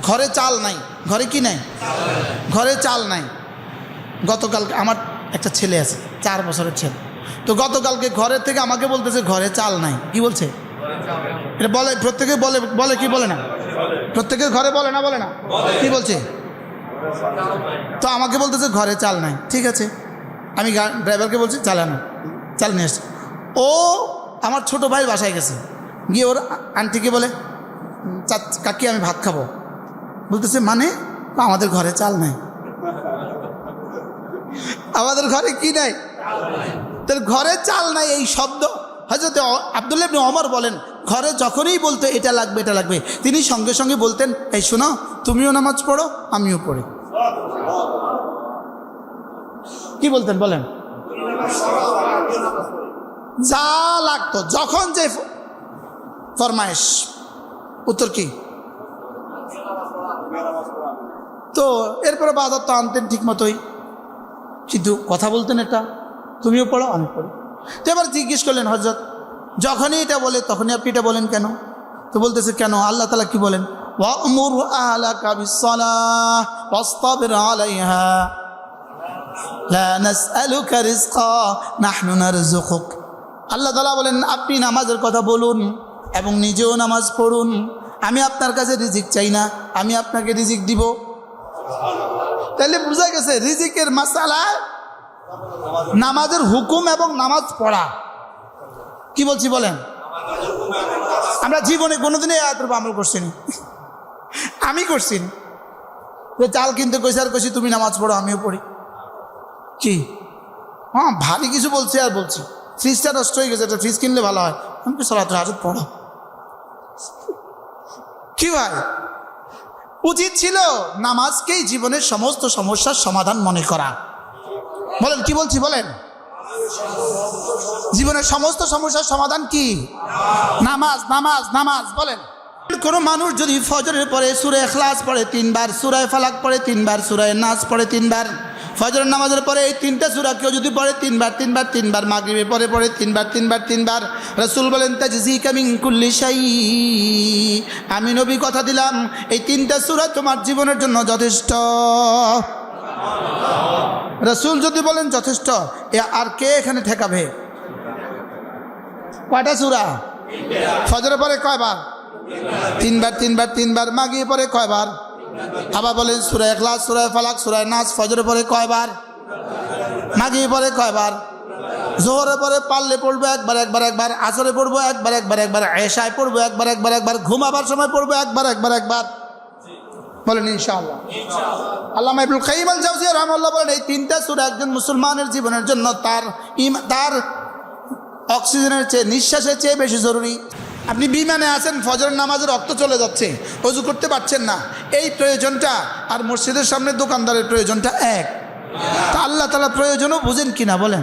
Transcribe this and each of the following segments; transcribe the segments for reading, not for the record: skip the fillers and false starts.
ঘরে চাল নাই, ঘরে কি নাই, ঘরে চাল নাই। গতকালকে আমার একটা ছেলে আছে, 4 বছরের ছেলে, তো গতকালকে ঘরের থেকে আমাকে বলতেছে ঘরে চাল নাই। কি বলছে? এটা বলে, প্রত্যেকে বলে, বলে কি বলে না, প্রত্যেকের ঘরে বলে না, বলে না, কি বলছে? তো আমাকে বলতেছে ঘরে চাল নাই। ঠিক আছে, আমি ড্রাইভারকে বলছি চাল আনো, চাল নিয়ে আসছে। ও আমার ছোট ভাই বাসায় গেছে, গিয়ে ওর আন্টিকে বলে কাকি আমি ভাত খাবো। বলতেছে মানে? আমাদের ঘরে চাল নাই। আমাদের ঘরে কি নাই? তার ঘরে চাল নাই এই শব্দ হযরত আব্দুল্লাহ ইবনে ওমর বলেন, ঘরে যখনই বলতো এটা লাগবে এটা লাগবে, তিনি সঙ্গে সঙ্গে বলতেন এই শোনো তুমিও নামাজ পড়ো আমিও পড়ি। কি বলতেন বলেন? যা লাগতো যখন যে ফরমায়েশ, উত্তর কি? তো এরপরে বাজার তো আনতেন ঠিক মতোই, কিন্তু কথা বলতেন এটা তুমিও পড়ো আমি পড়ি। তো এবার জিজ্ঞেস করলেন হযরত যখনই এটা বলে তখনই আপনি এটা বলেন কেন? তো বলতেছে কেন? আল্লাহ তাআলা কি বলেন? ওয়া'মুর আহলাকা বিস-সালাহ ওয়াসতাবির আলাইহা লা নাসআলুকা রিজকা নাহনু নারযুকুক। আল্লাহ তাআলা বলেন আপনি নামাজের কথা বলুন এবং নিজেও নামাজ পড়ুন, আমি আপনার কাছে রিজিক চাই না, আমি আপনাকে রিজিক দিব। তাহলে বোঝা গেছে রিজিকের মাসালা নামাজের হুকুম এবং নামাজ পড়া। কি বলছি বলেন? আমরা জীবনে কোনোদিনই আয়াতের উপর আমল করছি না। আমি করছি না। চাল কিনতে কইছি আর কইছি তুমি নামাজ পড়ো আমিও পড়ি। কি হ্যাঁ ভারী কিছু বলছি আর বলছি ফ্রিজটা নষ্ট হয়ে গেছে, এটা ফ্রিজ কিনলে ভালো হয়। আমি কি সালাতুল হাজাত পড়ো? কি ভাই উচিত ছিল নামাজকেই জীবনের সমস্ত সমস্যার সমাধান মনে করা। বলেন কি বলছি বলেন? জীবনের সমস্ত সমস্যার সমাধান কি? নামাজ, নামাজ, নামাজ। বলেন কোন মানুষ যদি ফজরের পরে সূরা ইখলাস পড়ে 3 বার, সূরা ফালাক পড়ে 3 বার, সূরা নাস পড়ে 3 বার, ফজরের নামাজের পরে এই 3টা সূরা কেউ যদি পড়ে 3 বার 3 বার 3 বার, মাগরিবের পরে পড়ে 3 বার 3 বার 3 বার, রাসূল বলেন তাজজিকা মিন কুল্লি শাই, আমি নবী কথা দিলাম এই 3টা সূরা তোমার জীবনের জন্য যথেষ্ট। রাসূল যদি বলেন যথেষ্ট, আর কে এখানে ঠেকাবে? কয়টা সূরা? ফজরের পরে কয়বার? 3 বার 3 বার 3 বার, মাগরিবের পরে কয়বার? আবার বলেন সূরা ইখলাস, সূরা ফালাক, সূরা নাস ফজরের পরে কয়বার? মাগরিবের পরে কয়বার? যোহরের পরে পারলে পড়বো একবার একবার একবার, আসরে পড়বো একবার একবার একবার, এশায় পড়বো একবার একবার একবার, ঘুমাবার সময় পড়বো একবার একবার একবার। বলেন ইনশাআল্লাহ। আল্লামা ইবনুল কাইয়িম আল জাওজিয়া রাহিমাহুল্লাহ বলেন এই 3টা সূরা একজন মুসলমানের জীবনের জন্য তার অক্সিজেনের চেয়ে, নিঃশ্বাসের চেয়ে বেশি জরুরি। আপনি বিমানে আছেন, ফজরের নামাজের রক্ত চলে যাচ্ছে, ওযু করতে পারছেন না, এই প্রয়োজনটা আর মসজিদের সামনে দোকানদারের প্রয়োজনটা এক। তা আল্লাহ তাআলা প্রয়োজনও বুঝেন কিনা বলেন?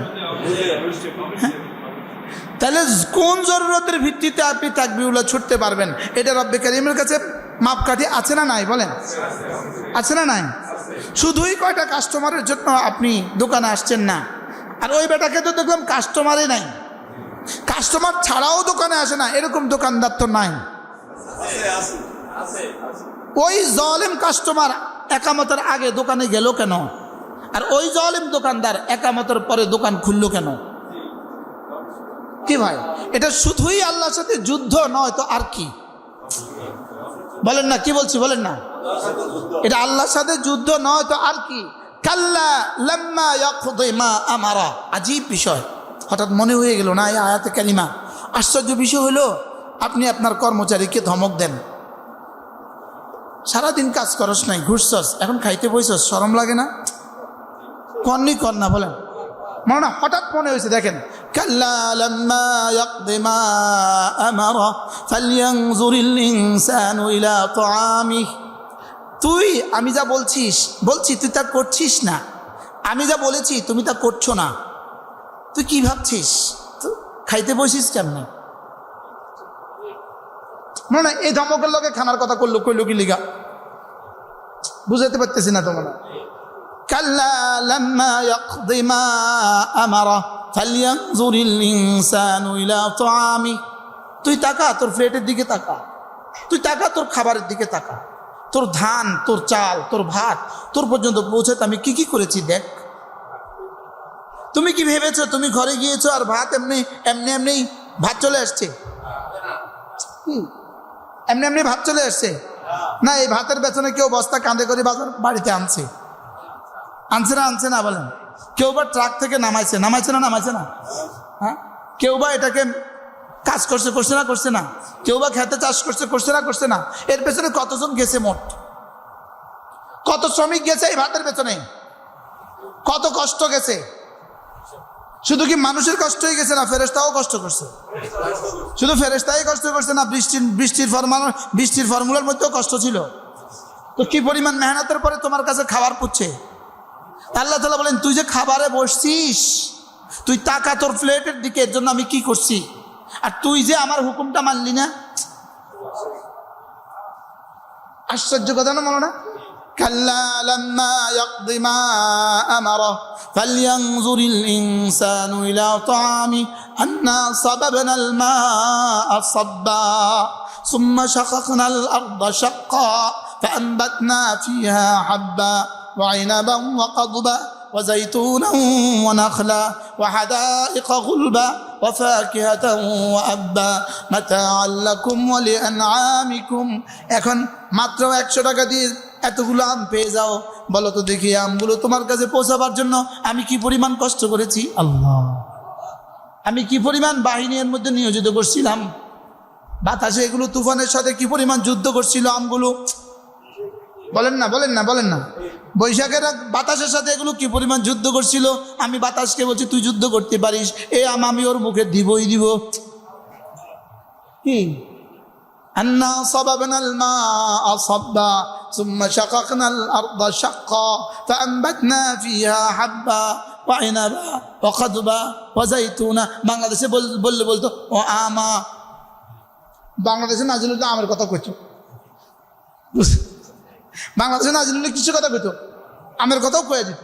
তাহলে কোন জরুরতের ভিত্তিতে আপনি তাকবীরুল্লাহ ছুটতে পারবেন? এটা রব্বে কারীমের কাছে মাপকাঠি আছে না নাই? বলেন আছে না নাই? শুধুই কয়টা কাস্টমারের জন্য আপনি দোকানে আসছেন না, আর ওই বেটাকে তো দেখলাম কাস্টমারই নাই, কাস্টমার ছাড়াও দোকানে আসে না, এরকম দোকানদার তো নাই। ওই জালেম কাস্টমার একামতের আগে দোকানে গেল কেন? আর ওই জালেম দোকানদার একামতের পরে দোকান খুললো কেন? কি ভাই এটা শুধুই আল্লাহর সাথে যুদ্ধ নয় তো আর কি? বলেন না, কি বলছি বলেন না? এটা আল্লাহর সাথে যুদ্ধ নয় তো আর কি? কাল্লা লাম্মা ইয়াকদি মা আমারা। আজীব বিষয়, হঠাৎ মনে হয়ে গেল না এই আয়াতে কারিমা। আশ্চর্য বিষয় হলো আপনি আপনার কর্মচারীকে ধমক দেন, সারাদিন কাজ করস নাই, ঘুরছস, এখন খাইতে বইছস, শরম লাগে না? কন্নি কর না বলেন, মনে না হঠাৎ মনে হয়েছে। দেখেন কাল্লা লাম্মা ইয়াকদি মা আমারা ফালইয়ানজুরিল ইনসানু ইলা তাআমিহি। তুই আমি যা বলছি তুই তা করছিস না, আমি যা বলেছি তুমি তা করছো না, তুই কি ভাবছিস? খাইতে বসিস কেমনে? মনে না এই ধমকের লোকে খানার কথা কইলো কি লিগা বুঝাতে পারতেছি না তোমরা। কাল্লা লাম্মা ইয়াকদি মা আমারা ফালইয়ানজুরিল ইনসানু ইলা তাআমিহি। তুই তাকা তোর প্লেটের দিকে তাকা, তুই তাকা তোর খাবারের দিকে তাকা। তোর ধান, তোর চাল, তোর ভাত তোর পর্যন্ত পৌঁছাতে আমি কি কি করেছি দেখ। তুমি কি ভেবেছো তুমি ঘরে গিয়েছো আর ভাত এমনি এমনি এমনি ভাত চলে আসছে? এমনি এমনি ভাত চলে আসছে না। এই ভাতের পেছনে কেউ বস্তা কাঁধে করে বাড়িতে আনছে, আনছে না? আনছে না বলেন? কেউ বা ট্রাক থেকে নামাইছে, নামাইছে না? নামাইছে না? হ্যাঁ, কেউ বা এটাকে কাজ করছে, করছে না? করছে না? কেউ বা খেতে চাষ করছে, করছে না? করছে না? এর পেছনে কতজন গেছে? মোট কত শ্রমিক গেছে এই ভাতের পেছনে? কত কষ্ট গেছে? শুধু কি মানুষের কষ্টই গেছে না ফেরেশতাও কষ্ট করছে? শুধু ফেরেশতাই কষ্ট করছে না, বৃষ্টির ফর্মুলার মধ্যেও কষ্ট ছিল। তো কি পরিমাণ মেহনতের পরে তোমার কাছে খাবার পুচ্ছে। আল্লাহ তাআলা বলেন তুই যে খাবারে বসছিস, তুই তাকা তোর প্লেটের দিকে, এর জন্য আমি কি করছি। আর তুই যে আমার হুকুমটা মানলি না। আশ্চর্য কথা না মনে না? কাল্লা লাম্মা ইয়াকদি মা আমারা ফালইয়ানজুরিল ইনসানু ইলা তাআমি আন্না সাবাবনাল মাআ সাব্বা সুম্মা শাকাকনাল আরদা শাক্কা ফাআনবাতনা ফিহা হাব্বা وعنبا وقضبا وزيتونا ونخلا وحدائق غلبا وفاكهة وأبا متاعا لكم ولأنعامكم। এখন মাত্র 100 টাকা দিয়ে এতগুলো আম পেয়ে যাও। বলো তো দেখি আমগুলো তোমার কাছে পৌঁছাবার জন্য আমি কি পরিমাণ কষ্ট করেছি। আল্লাহ, আমি কি পরিমাণ বাহিনীর মধ্যে নিয়োজিত করছিলাম। বাতাসে এগুলো তুফানের সাথে কি পরিমাণ যুদ্ধ করছিল আমগুলো। বলেন না, বলেন না, বলেন না। বৈশাখের বাতাসের সাথে এগুলো কি পরিমাণ যুদ্ধ করছিল। আমি বাতাসকে বলছি তুই যুদ্ধ করতে পারিস, এ আম আমি ওর মুখে দিবই দিব। কি আন্না সাবাবনাল মাআ সাব্বা সুম্মা শাকাকনাল আরদা শাক্কা ফাআনবাতনা ফিহা হাব্বা ওয়া ইনাবা ওয়া কাদবা ওয়া যাইতুনা। বাংলাদেশে বললে বলতো ও আমা। বাংলাদেশে নাজিল হলে আমের কথা কইতো, বাংলাদেশে নাজিল হলে কিসের কথা কইতো? আমের কথাও কয়ে দিত।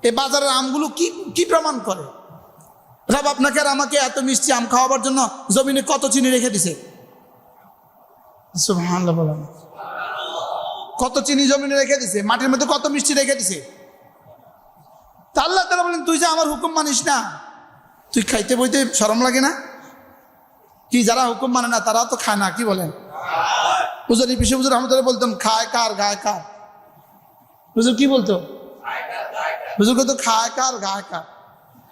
এই বাজারের আমগুলো কি কি প্রমাণ করে? রব আপনাকে আর আমাকে এত মিষ্টি আম খাওয়াবার জন্য জমিনে কত চিনি রেখে দিছে। সুবহানাল্লাহ বলেন। কত চিনি জমিনে রেখে দিছে, মাটির মধ্যে কত মিষ্টি রেখে দিছে। তা আল্লাহ তাআলা বলেন তুই যে আমার হুকুম মানিস না, তুই খাইতে বইতে শরম লাগে না? কি যারা হুকুম মানে না তারা তো খায় না, কি বলেন? হুজুর পিসে হুজুর রহমতুল্লাহ বলতেন খায় কার গায় কার। হুজুর কি বলতো? হুজুর বলতো খায় কার গায় কার।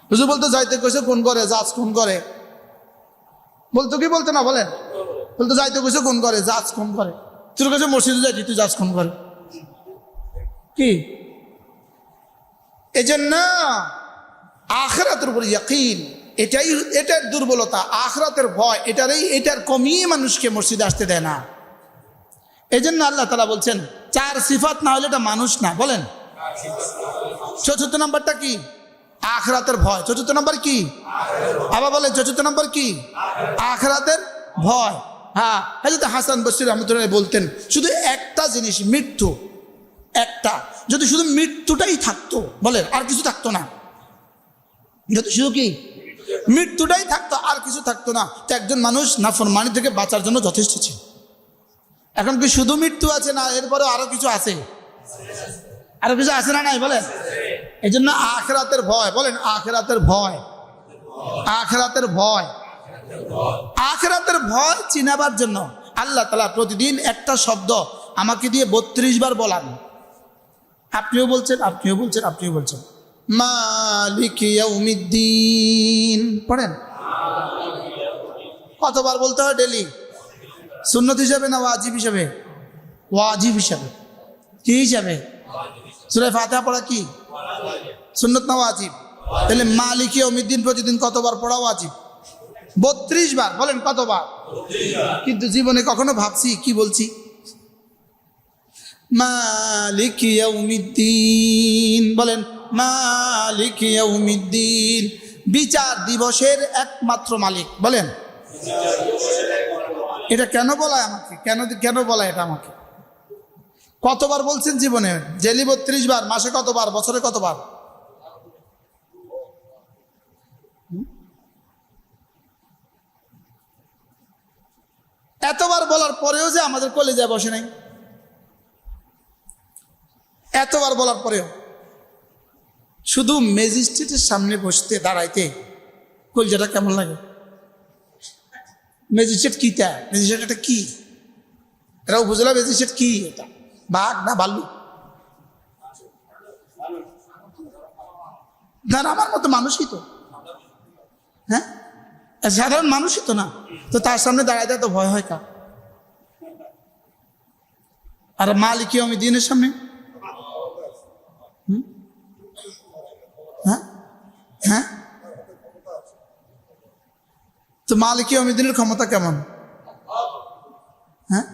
হুজুর বলতো যাইতে কইছে কোন করে, জাজ কোন করে। বলতো কি বলতো না বলেন? বলতো যাইতে কইছে কোন করে, জাজ কোন করে। তোর কাছে মসজিদে যাইতি, তুই জাজ কোন করে। কি এজন্য আখিরাতের উপর ইয়াকিন, এটার দুর্বলতা, আখিরাতের ভয়, এটার কমিয়ে মানুষকে মসজিদে আসতে দেয় না। এই জন্য আল্লাহ তাআলা বলছেন 4 সিফাত না হলে এটা মানুষ না। বলেন চতুর্থ নাম্বারটা কি? আখিরাতের ভয়। চতুর্থ নাম্বার কি? আবার বলেন চতুর্থ নাম্বার কি? আখিরাতের ভয়। হ্যাঁ, হযরত হাসান বসরি রাহমাতুল্লাহ বলতেন শুধু একটা জিনিস, মৃত্যু। একটা, যদি শুধু মৃত্যুটাই থাকতো, বলেন আর কিছু থাকতো না। যদি শুধু কি মৃত্যুটাই থাকতো আর কিছু থাকতো না, তো একজন মানুষ নাফরমানি থেকে বাঁচার জন্য যথেষ্ট ছিল। এখন কি শুধু মৃত্যু আছে না, এরপরে আরো কিছু আছে? আরো কিছু আছে না নাই? বলেন। এই জন্য আখিরাতের ভয়। বলেন আখিরাতের ভয়। আখিরাতের ভয়। আখিরাতের ভয় চিনাবার জন্য আল্লাহ তাআলা প্রতিদিন একটা শব্দ আমাকে দিয়ে 32 বার বলান। আপনিও বলছেন, আপনিও বলছেন, আপনিও বলছেন মালিক ইয়াউমিদ্দিন। পড়েন। কতবার বলতে হয় ডেলি? সুন্নত হিসাবে না ওয়াজিব হিসাবে? ওয়াজিব হিসাবে। কি হিসাবে? সূরা ফাতিহা পড়া কি সুন্নত না ওয়াজিব? তাহলে মালিক ইয়াউমিদ্দিন প্রতিদিন কতবার পড়া ওয়াজিব? 32 বার। বলেন কতবার? 32 বার। কিন্তু জীবনে কখনো ভাবছি কি বলছি? মালিক ইয়াউমিদ্দিন। বলেন মালিক ইয়াউমিদ্দিন, বিচার দিবসের একমাত্র মালিক। বলেন এটা কেন বলায় আমাকে? কেন বলায় এটা আমাকে? কতবার বলছেন জীবনে? ডেলি 32 বার। মাসে কতবার? বছরে কতবার? এতবার বলার পরেও যে আমাদের কলেজায় বসে নাই। এতবার বলার পরেও শুধু ম্যাজিস্ট্রেটের সামনে বসতে দাঁড়াইতে কলজাটা কেমন লাগে? ম্যাজিস্ট্রেট কিটা? ম্যাজিস্ট্রেট এটা কি? এটা উপজেলা ম্যাজিস্ট্রেট কি? এটা বাঘ না ভাল্লুক? না, আমার মতো মানুষই তো, হ্যাঁ, সাধারণ মানুষই তো না, তো তার সামনে দাঁড়াইতে তো ভয় হয় কা? আর মালিক ইয়াউমিদ্দিনের সামনে, হ্যাঁ হ্যাঁ, তো মালিক ইয়াউমিদ্দিনের ক্ষমতা কেমন? হ্যাঁ,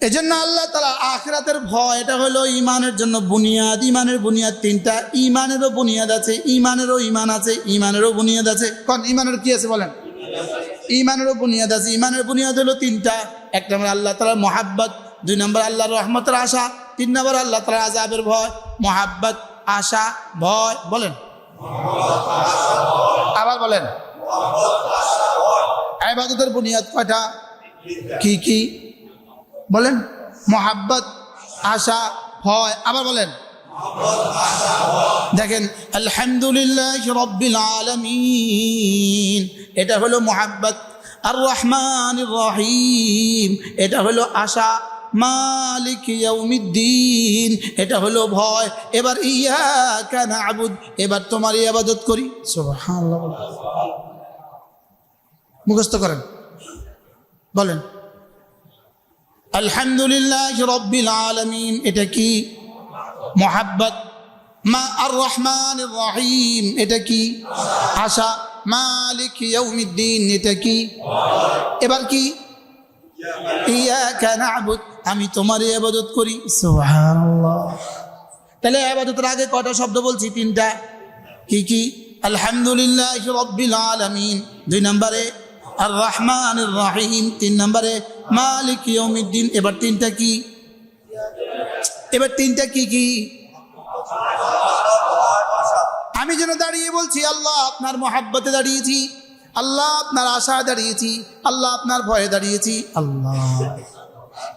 এজন্য আল্লাহ তাআলা আখিরাতের ভয়, এটা হলো ইমানের জন্য বুনিয়াদ। ইমানের বুনিয়াদ তিনটা। ইমানেরও বুনিয়াদ আছে, ইমানেরও ইমান আছে, ইমানেরও বুনিয়াদ আছে। কোন ইমানের কি আছে বলেন? ইমানেরও বুনিয়াদ আছে। ইমানের বুনিয়াদ হলো তিনটা। এক নম্বর আল্লাহ তাআলার মহাব্বত, দুই নম্বর আল্লাহর রহমতের আশা, তিন নম্বর আল্লাহ তাআলার আযাবের ভয়। মহাব্বত, আশা, ভয়, বলেন আবার বলেন। ইবাদতের বুনিয়াদ কয়টা? কি কি বলেন? মহাব্বত, আশা, ভয়, আবার বলেন। দেখেন, আলহামদুলিল্লাহ রাব্বিল আলামিন, এটা হলো মহাব্বত। আর রহমানির রহিম, এটা হলো আশা। মালিক ইয়াউমিদ্দিন, এটা হলো ভয়। এবার ইয়াকা না'বুদ, এবার তোমার ইবাদত করি। সুবহানাল্লাহ, মুখস্থ করেন, বলেন আলহামদুলিল্লাহ রাব্বিল আলামিন, এটা কি? মুহাব্বত। মা আর রহমানির রহিম, এটা কি? আশা। মালিক ইয়াউমিদ্দিন, এটা কি? এবার কি? ইয়াকা না'বুদ, আমি তোমার ইবাদত করি। সুবহানাল্লাহ। তাহলে ইবাদতের আগে কয়টা শব্দ বলছি? তিনটা। কি কি? আলহামদুলিল্লাহ রাব্বিল আলামিন, দুই নম্বরে আর রহমানির রহিম, তিন নম্বরে মালিক ইয়াউমিদ্দিন। এবার তিনটা কি? এবার তিনটা কি কি? আমি যেন দাঁড়িয়ে বলছি আল্লাহ আপনার মহাব্বতে দাঁড়িয়েছি, আল্লাহ আপনার আশায় দাঁড়িয়েছি, আল্লাহ আপনার ভয়ে দাঁড়িয়েছি। আল্লাহ,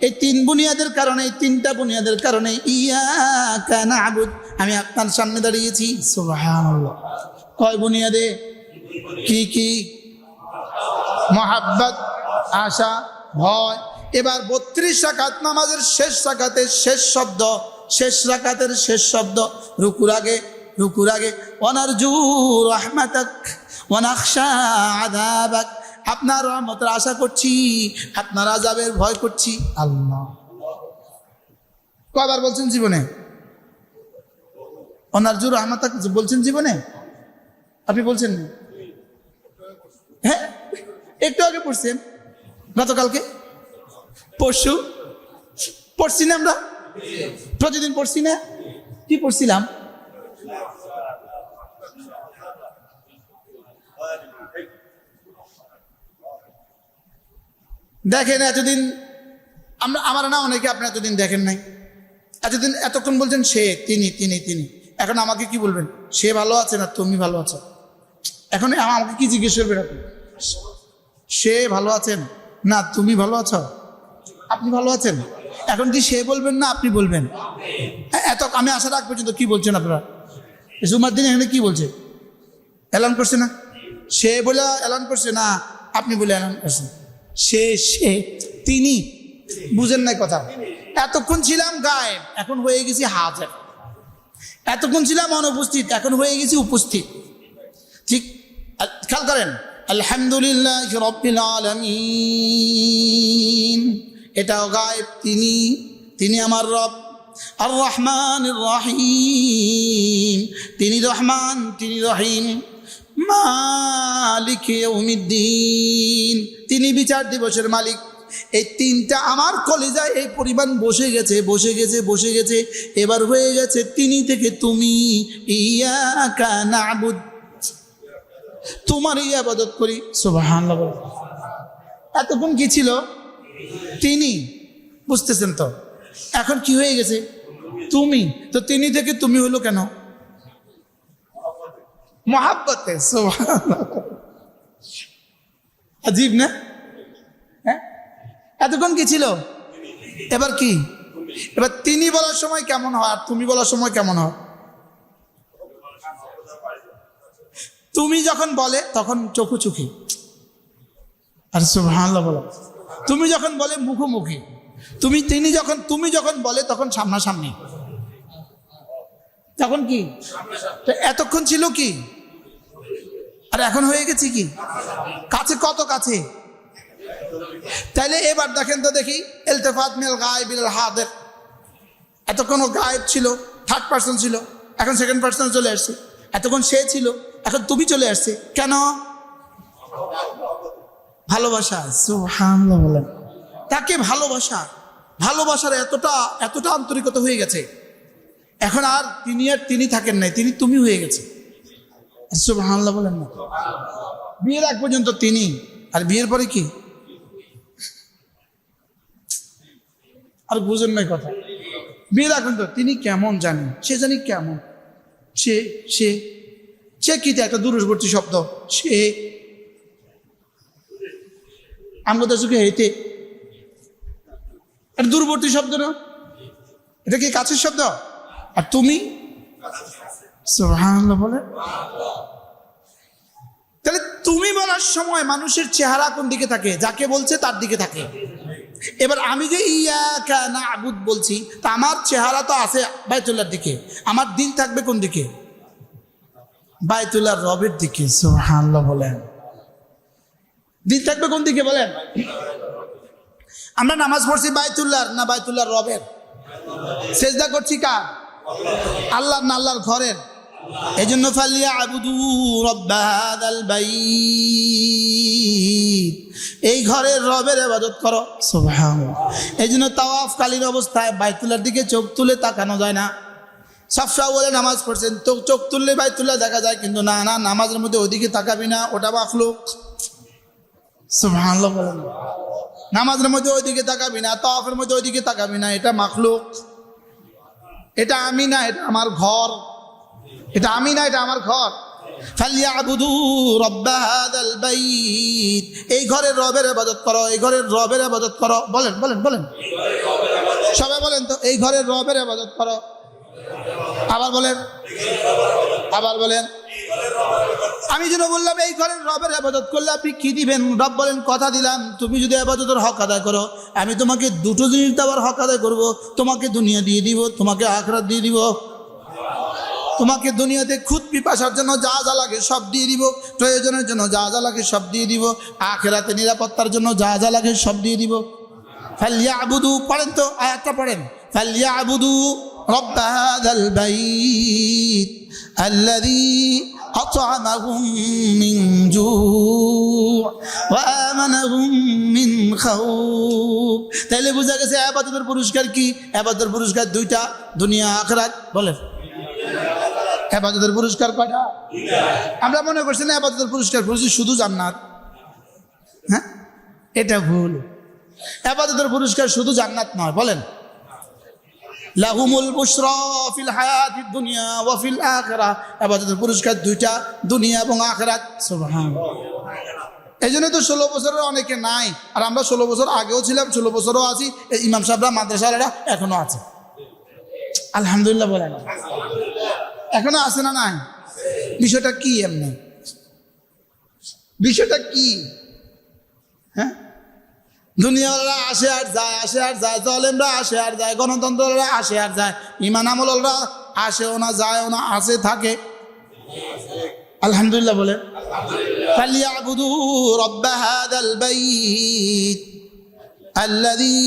এই তিন বুনিয়াদের কারণে, এই তিনটা বুনিয়াদের কারণে ইয়াকা না'বুদ, আমি আপনার সামনে দাঁড়িয়েছি। সুবহানাল্লাহ। কয় বুনিয়াদে? কি কি? মহাব্বত, আশা, ভয়। এবার 32 রাকাত নামাজের শেষ রাকাতের শেষ শব্দ, শেষ রাকাতের শেষ শব্দ রুকুর আগে, রুকুর আগে ওয়ানারজু রাহমাতাক ওয়া নাখশা আযাবাক, আপনার রহমতের আশা করছি, আপনার আযাবের ভয় করছি। আল্লাহ, কয়বার বলছেন জীবনে? ওয়ানারজু রাহমাতাক বলছেন জীবনে? আপনি বলছেন? হ্যাঁ, একটু আগে পড়ছেন, গতকালকে, পরশু পড়ছি না আমরা? প্রতিদিন পড়ছি না? কি পড়ছিলাম? দেখেন, এতদিন আমরা, আমার না অনেকে আপনি এতদিন দেখেন নাই, এতদিন এতক্ষণ বলছেন সে, তিনি তিনি তিনি। এখন আমাকে কি বলবেন? সে ভালো আছে না তুমি ভালো আছো? এখন আমাকে কি জিজ্ঞেস করবেন আপনি? সে ভালো আছেন না তুমি ভালো আছো? আপনি ভালো আছেন? এখন কি সে বলবেন না আপনি বলবেন? এত আমি আসার আগ পর্যন্ত কি বলছেন আপনারা? জুমার দিন এখানে কি বলছে? এলান করছে না? সে বলে এলান করছে না আপনি বলে এলান করছেন? সে সে তিনি, বুঝেন নাই কথা? এতক্ষণ ছিলাম গায়েব, এখন হয়ে গেছি হাজির। এতক্ষণ ছিলাম অনুপস্থিত, এখন হয়ে গেছি উপস্থিত। ঠিক খেয়াল করেন, আলহামদুলিল্লাহ রাব্বিল আলামিন, এটাও গায়েব, তিনি, তিনি আমার রব। আর রহমানির রহিম, তিনি রহমান, তিনি রহিম। মালিক ইয়াউমিদ্দিন, তিনি বিচার দিবসের মালিক। এই তিনটা আমার কলিজায় এই পরিমাণ বসে গেছে, বসে গেছে, বসে গেছে। এবার হয়ে গেছে তিনি থেকে তুমি। ইয়াকা না'বুদ, তোমারই ইবাদত করি। সুবহানাল্লাহ। এতক্ষণ কি ছিল? তিনি, বুঝতেছেন তো? এখন কি হয়ে গেছে? তুমি। তো তিনি থেকে তুমি হলো কেন? মহাব্বতে। সুবহানাল্লাহ, আজীব না? হ্যাঁ, এতক্ষণ কি ছিল? এবার কি? এবার তিনি বলার সময় কেমন হয় আর তুমি বলার সময় কেমন হয়? তুমি যখন বলে তখন চোখে আর সুবহানাল্লাহ বলো। তুমি যখন বলে মুখোমুখি, তুমি যখন বলে তখন সামনাসামনি। তখন কি এতক্ষণ ছিল কি আর এখন হয়ে গেছে কি কাছে, কত কাছে। তাইলে এবার দেখেন তো দেখি, ইলতিফাত মিনাল গায়েব ইলাল হাদির। এতক্ষণ গায়েব ছিল, থার্ড পার্সন ছিল, এখন সেকেন্ড পার্সন চলে আসছে। এতক্ষণ সে ছিল, এখন তুমি চলে আসছে। কেন? ভালোবাসা। সুবহানাল্লাহ বলেন। তাকে ভালোবাসার এতটা আন্তরিকতা হয়ে গেছে, এখন আর তিনি থাকেন নাই, তুমি হয়ে গেছে। সুবহানাল্লাহ বলেন না। বিয়ের আগ পর্যন্ত তিনি, আর বিয়ের পরে কি? আর বুঝেন নাই কথা। বিয়ের আগ পর্যন্ত তিনি কেমন জানি, সে জানি কেমন, সে কি একটা দূরবর্তী শব্দ। সে আমাদের চোখে হেঁটে এটা দূরবর্তী শব্দ না, এটা কি কাছের শব্দ? আর তুমি সুবহানাল্লাহ বলে। তাহলে তুমি বলার সময় মানুষের চেহারা কোন দিকে থাকে? যাকে বলছে তার দিকে থাকে। এবার আমি যে ইয়াকা না'বুদ বলছি, তা আমার চেহারা তো আছে বাইতুল্লাহর দিকে, আমার দিল থাকবে কোন দিকে? বাইতুল্লাহর রবের দিকে। সুবহানাল্লাহ বলেন। দিল থাকবে কোন দিকে বলেন? আমরা নামাজ পড়ছি বাইতুল্লাহর না বাইতুল্লাহর রবের? সেজদা করছি কার? আল্লাহর না আল্লাহর ঘরের? এই জন্য ফালিয়াবুদু রাব্ব হাযাল বাইত, এই ঘরের রবের ইবাদত করো। সুবহানাল্লাহ। এই জন্য তাওয়াফকালীন অবস্থায় বাইতুল্লাহর দিকে চোখ তুলে তাকানো যায় না। সবসময় বলে নামাজ পড়ছেন তো চোখ তুললে বাইতুল্লাহ দেখা যায়, কিন্তু না, নামাজের মধ্যে ওইদিকে তাকাবি না, ওটা মাখলুক। সুবহানাল্লাহ বলেন। নামাজের মধ্যে ওইদিকে তাকাবি না, তাওয়াফের মধ্যে ওইদিকে তাকাবি না, এটা মাখলুক। এটা আমি না, এটা আমার ঘর। এটা আমি না, এটা আমার ঘর। ফালিয়াবুদু রাব্ব হাযাল বাইত, এই ঘরের রবের ইবাদত করো, এই ঘরের রবের ইবাদত করো। বলেন সবাই বলেন তো, এই ঘরের রবের ইবাদত করো। আবার বলেন। আমি যেন বললাম এই ঘরের রবের ইবাদত করলে আপনি কি দিবেন? রব বলেন, কথা দিলাম তুমি যদি ইবাদতের হক আদায় করো, আমি তোমাকে দুটো জিনিস দেওয়ার হক আদায় করবো। তোমাকে দুনিয়া দিয়ে দিব, তোমাকে আখিরাত দিয়ে দিব। তোমাকে দুনিয়াতে খুদ পিপাসার জন্য যা যা লাগে সব দিয়ে দিব, প্রয়োজনের জন্য যা যা লাগে সব দিয়ে দিব, আখিরাতে নিরাপত্তার জন্য যা যা লাগে সব দিয়ে দিব। ফালিয়াবুদু, পড়েন তো আয়াতটা পড়েন। ফালিয়াবুদু রাব্ব হাযাল বাইত আল্লাযী আত'আমাহুম মিন জু' ওয়া আমানাহুম মিন খাউফ। তাহলে বোঝা গেছে ইবাদতের পুরস্কার কি? ইবাদতের পুরস্কার দুইটা, দুনিয়া আখিরাত। বলেন ইবাদতের পুরস্কার কয়টা? আমরা মনে করছি না ইবাদতের পুরস্কার শুধু জান্নাত। হ্যাঁ, এটা ভুল। ইবাদতের পুরস্কার শুধু জান্নাত নয়। বলেন লাহুমুল বুশরা ফিল হায়াতিদ দুনিয়া ওয়া ফিল আখিরাহ। ইবাদতের পুরস্কার দুইটা, দুনিয়া এবং আখিরাত। সুবহানাল্লাহ। এই জন্য তো 16 বছরের অনেকে নাই, আর আমরা 16 বছর আগেও ছিলাম, 16 বছরও আছি। ইমাম সাহেবরা, মাদ্রাসারা এখনো আছে। আলহামদুলিল্লাহ বলেন। এখনো আছে না নাই? বিষয়টা কি? এমনি বিষয়টা কি? হ্যাঁ, দুনিয়াওয়ালা আসে আর যায়, জালেমরা আসে আর যায়, গণতন্ত্ররা আসে আর যায়, ঈমান আমলরা আসেও না যায়ও না, আসে থাকে। আলহামদুলিল্লাহ বলে। ফালিয়াবুদু রাব্ব হাযাল বাইত আল্লাযী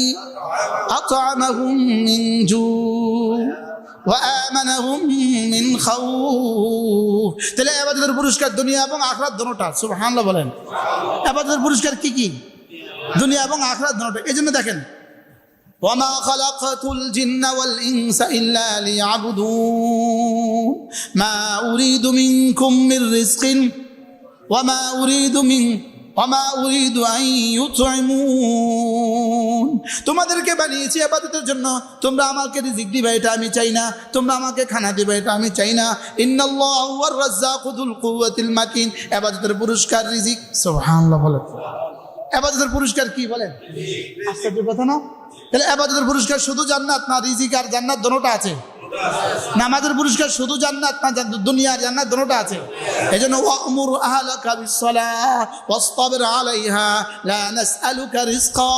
আত'আমাহুম মিন জু' ওয়া আমানাহুম মিন খাউফ। তাহলে ইবাদতের পুরস্কার দুনিয়া এবং আখিরাত দুটোটা। সুবহানাল্লাহ বলেন। ইবাদতের পুরস্কার কি কি? দুনিয়া এবং আখিরাত দুটোটা। এজন্য দেখেন, ওয়ামা খালাকাতুল জিন্না ওয়াল ইনসা ইল্লা লিয়াবুদুন মা উরিদু মিনকুম মির রিজকিন ওয়ামা উরিদু আন ইউতঈমুন। তোমাদেরকে বানিয়েছি ইবাদতের জন্য, তোমরা আমাকে রিজিক দিবে এটা আমি চাই না, তোমরা আমাকে খানা দিবে এটা আমি চাই না। ইন্নাল্লাহু হুয়ার রাজ্জাকু যুল কুওয়াতিল মাতিন। ইবাদতের পুরস্কার রিজিক। সুবহানাল্লাহ বলেন। ইবাদতের পুরস্কার কি বলেন? আশ্চর্য কথা না? তাহলে ইবাদতের পুরস্কার শুধু জান্নাত না রিজিক আর জান্নাত দুটোটা আছে? নামাজের পুরস্কার শুধু জান্নাত না দুনিয়ার জান্নাত দুটোটা আছে? এজন্য ওয়া'মুর আহলাকা বিস-সালাহ ওয়াসতাবির আলাইহা লা নাসআলুকা রিজকা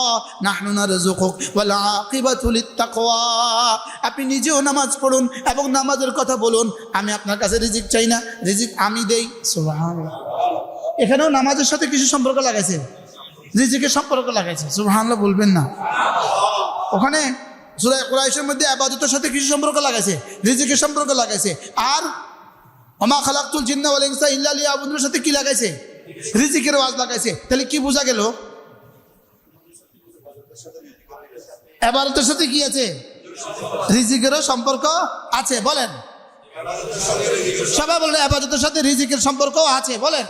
নাহনু নারযুকুক ওয়াল আকিবাতু লিত-তাকওয়া। আপনি নিজেও নামাজ পড়ুন এবং নামাজের কথা বলুন, আমি আপনার কাছে রিজিক চাই না, রিজিক আমি দেই। সুবহানাল্লাহ। এখানেও নামাজের সাথে কিছু সম্পর্ক লাগাইছে, রিজিকের সম্পর্ক লাগাইছে। সুবহানাল্লাহ বলবেন না? ওখানে সূরা কুরাইশের মধ্যে ইবাদতের সাথে কিছু সম্পর্ক লাগাইছে, রিজিকের সম্পর্ক লাগাইছে। আর ওমা খালাকতুল জিন্না ওয়াল ইনসা ইল্লা লিয়াবুদুনের সাথে কি লাগাইছে? রিজিকের ওয়াজ লাগাইছে। তাহলে কি বোঝা গেল? ইবাদতের সাথে কি আছে? রিজিকেরও সম্পর্ক আছে। বলেন সবাই, বলেন ইবাদতের সাথে রিজিকের সম্পর্ক আছে। বলেন।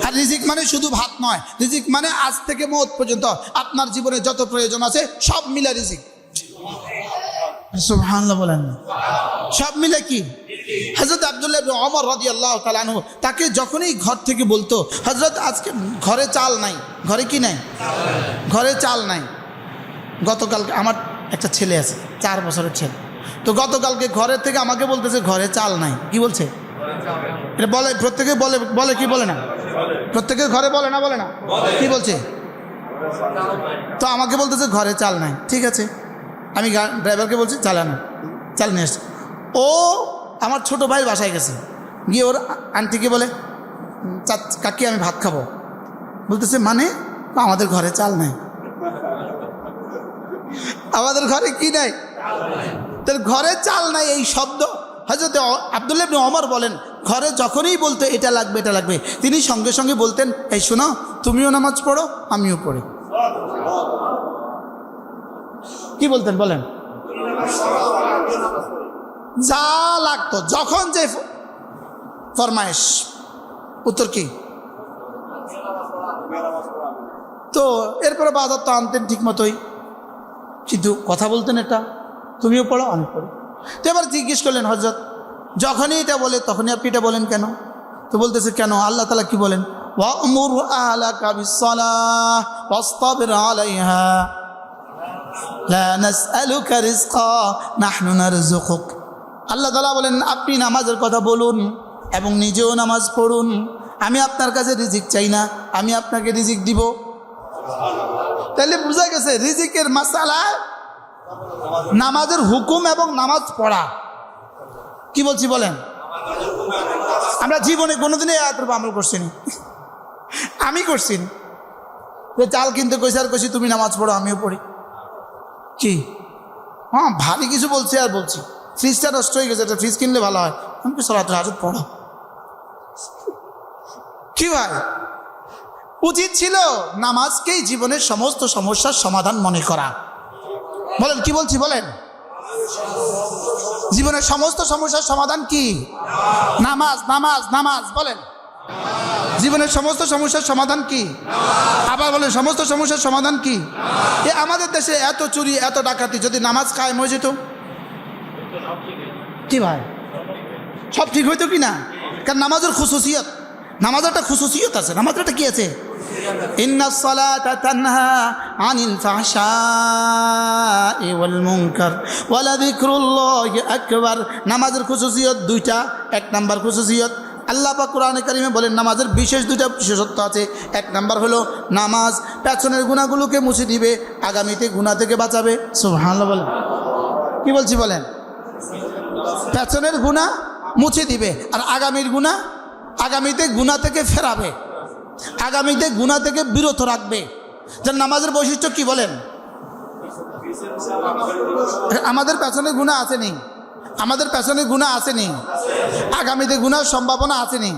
আর রিজিক মানে শুধু ভাত নয়, রিজিক মানে আজ থেকে মওত পর্যন্ত আপনার জীবনে যত প্রয়োজন আছে সব মিলে রিজিক। সুবহানাল্লাহ বলেন। সব মিলে কি? হযরত আব্দুল্লাহ ইবনে ওমর রাদিয়াল্লাহু তাআলা আনহু তাকে যখনই ঘর থেকে বলতো, হযরত আজকে ঘরে চাল নাই, ঘরে কি নাই? ঘরে চাল নাই। গতকাল আমার একটা ছেলে আছে, 4 বছরের ছেলে, তো গতকালকে ঘরের থেকে আমাকে বলতেছে ঘরে চাল নাই। কি বলছে? এটা বলে, প্রত্যেকে বলে, বলে কি বলে না? প্রত্যেকের ঘরে বলে না? বলে না? কি বলছে? তো আমাকে বলতেছে ঘরে চাল নাই। ঠিক আছে, আমি ড্রাইভারকে বলছি চালানো, চাল নিয়ে আসছে। ও আমার ছোট ভাই বাসায় গেছে, গিয়ে ওর আন্টিকে বলে কাকি আমি ভাত খাবো। বলতেছে মানে? আমাদের ঘরে চাল নাই। আমাদের ঘরে কি নাই? তাহলে ঘরে চাল নাই এই শব্দ হযরত আব্দুল্লাহ ইবনে ওমর বলেন, ঘরে যখনই বলতো এটা লাগবে এটা লাগবে, তিনি সঙ্গে সঙ্গে বলতেন এই শোনো তুমিও নামাজ পড়ো আমিও পড়ি। কি বলতেন বলেন? যা লাগতো যখন যে ফরমায়েশ, উত্তর কি? তো এরপরে বাজার তো আনতেন ঠিক মতোই, কিন্তু কথা বলতেন এটা তুমিও পড়ো আমি পড়ি। তো এবার জিজ্ঞেস করলেন হযরত যখনই এটা বলে তখনই আপনি এটা বলেন কেন? তো বলতেছে কেন? আল্লাহ তাআলা কি বলেন? ওয়া'মুর আহলাকা বিস-সালাহ ওয়াসতাবির আলাইহা লা নাসআলুকা রিজকা নাহনু নারযুকুক। আল্লাহ তাআলা বলেন আপনি নামাজের কথা বলুন এবং নিজেও নামাজ পড়ুন, আমি আপনার কাছে রিজিক চাই না, আমি আপনাকে রিজিক দিব। তাহলে বোঝা গেছে রিজিকের মাসালা নামাজের হুকুম এবং নামাজ পড়া। কি বলছি বলেন? আমরা জীবনে কোনোদিনই এত আমল করছি না। আমি করছি না। চাল কিনতে কইছি আর কইছি তুমি নামাজ পড়ো আমিও পড়ি। কি হ্যাঁ ভারী কিছু বলছি আর বলছি ফ্রিজটা নষ্ট হয়ে গেছে, একটা ফ্রিজ কিনলে ভালো হয়। আমি কি সালাতুল হাজত পড়ো? কি ভাই উচিত ছিল নামাজকেই জীবনের সমস্ত সমস্যার সমাধান মনে করা। বলেন কি বলছি বলেন? জীবনের সমস্ত সমস্যার সমাধান কি? নামাজ নামাজ নামাজ। বলেন জীবনের সমস্ত সমস্যার সমাধান কি? আবার বলেন সমস্ত সমস্যার সমাধান কি? এ আমাদের দেশে এত চুরি এত ডাকাতি, যদি নামাজ কায়েম হয়ে যেত কি ভাই সব ঠিক হইতো কি না? কারণ নামাজের খুশুসিয়ত, নামাজের একটা খুশুসিয়ত আছে। নামাজের একটা কি আছে? ইন্নাস সালাতা তানহা আনিল ফাহশাই ওয়াল মুনকার ওয়া লাযিকরুল্লাহি আকবার। নামাজের খুশুসিয়ত দুইটা। এক নাম্বার খুশুসিয়ত আল্লাহ পাক কোরআনে কারিমে বলেন নামাজের বিশেষ দুইটা বিশেষত্ব আছে। এক নাম্বার হলো নামাজ পেছনের গুনাহগুলোকে মুছে দিবে, আগামীতে গুনাহ থেকে বাঁচাবে। সুবহানাল্লাহ বলেন। কি বলছি বলেন? পেছনের গুনাহ মুছে দিবে আর আগামীর গুনাহ, আগামীতে গুনাহ থেকে ফেরাবে, আগামীতে গুনাহ থেকে বিরত রাখবে। যার নামাজের বৈশিষ্ট্য কি বলেন? আমাদের পেছনে গুনাহ আসেনি, আমাদের পেছনে গুনাহ আসেনি, আগামীতে গুনাহের সম্ভাবনা আসেনি।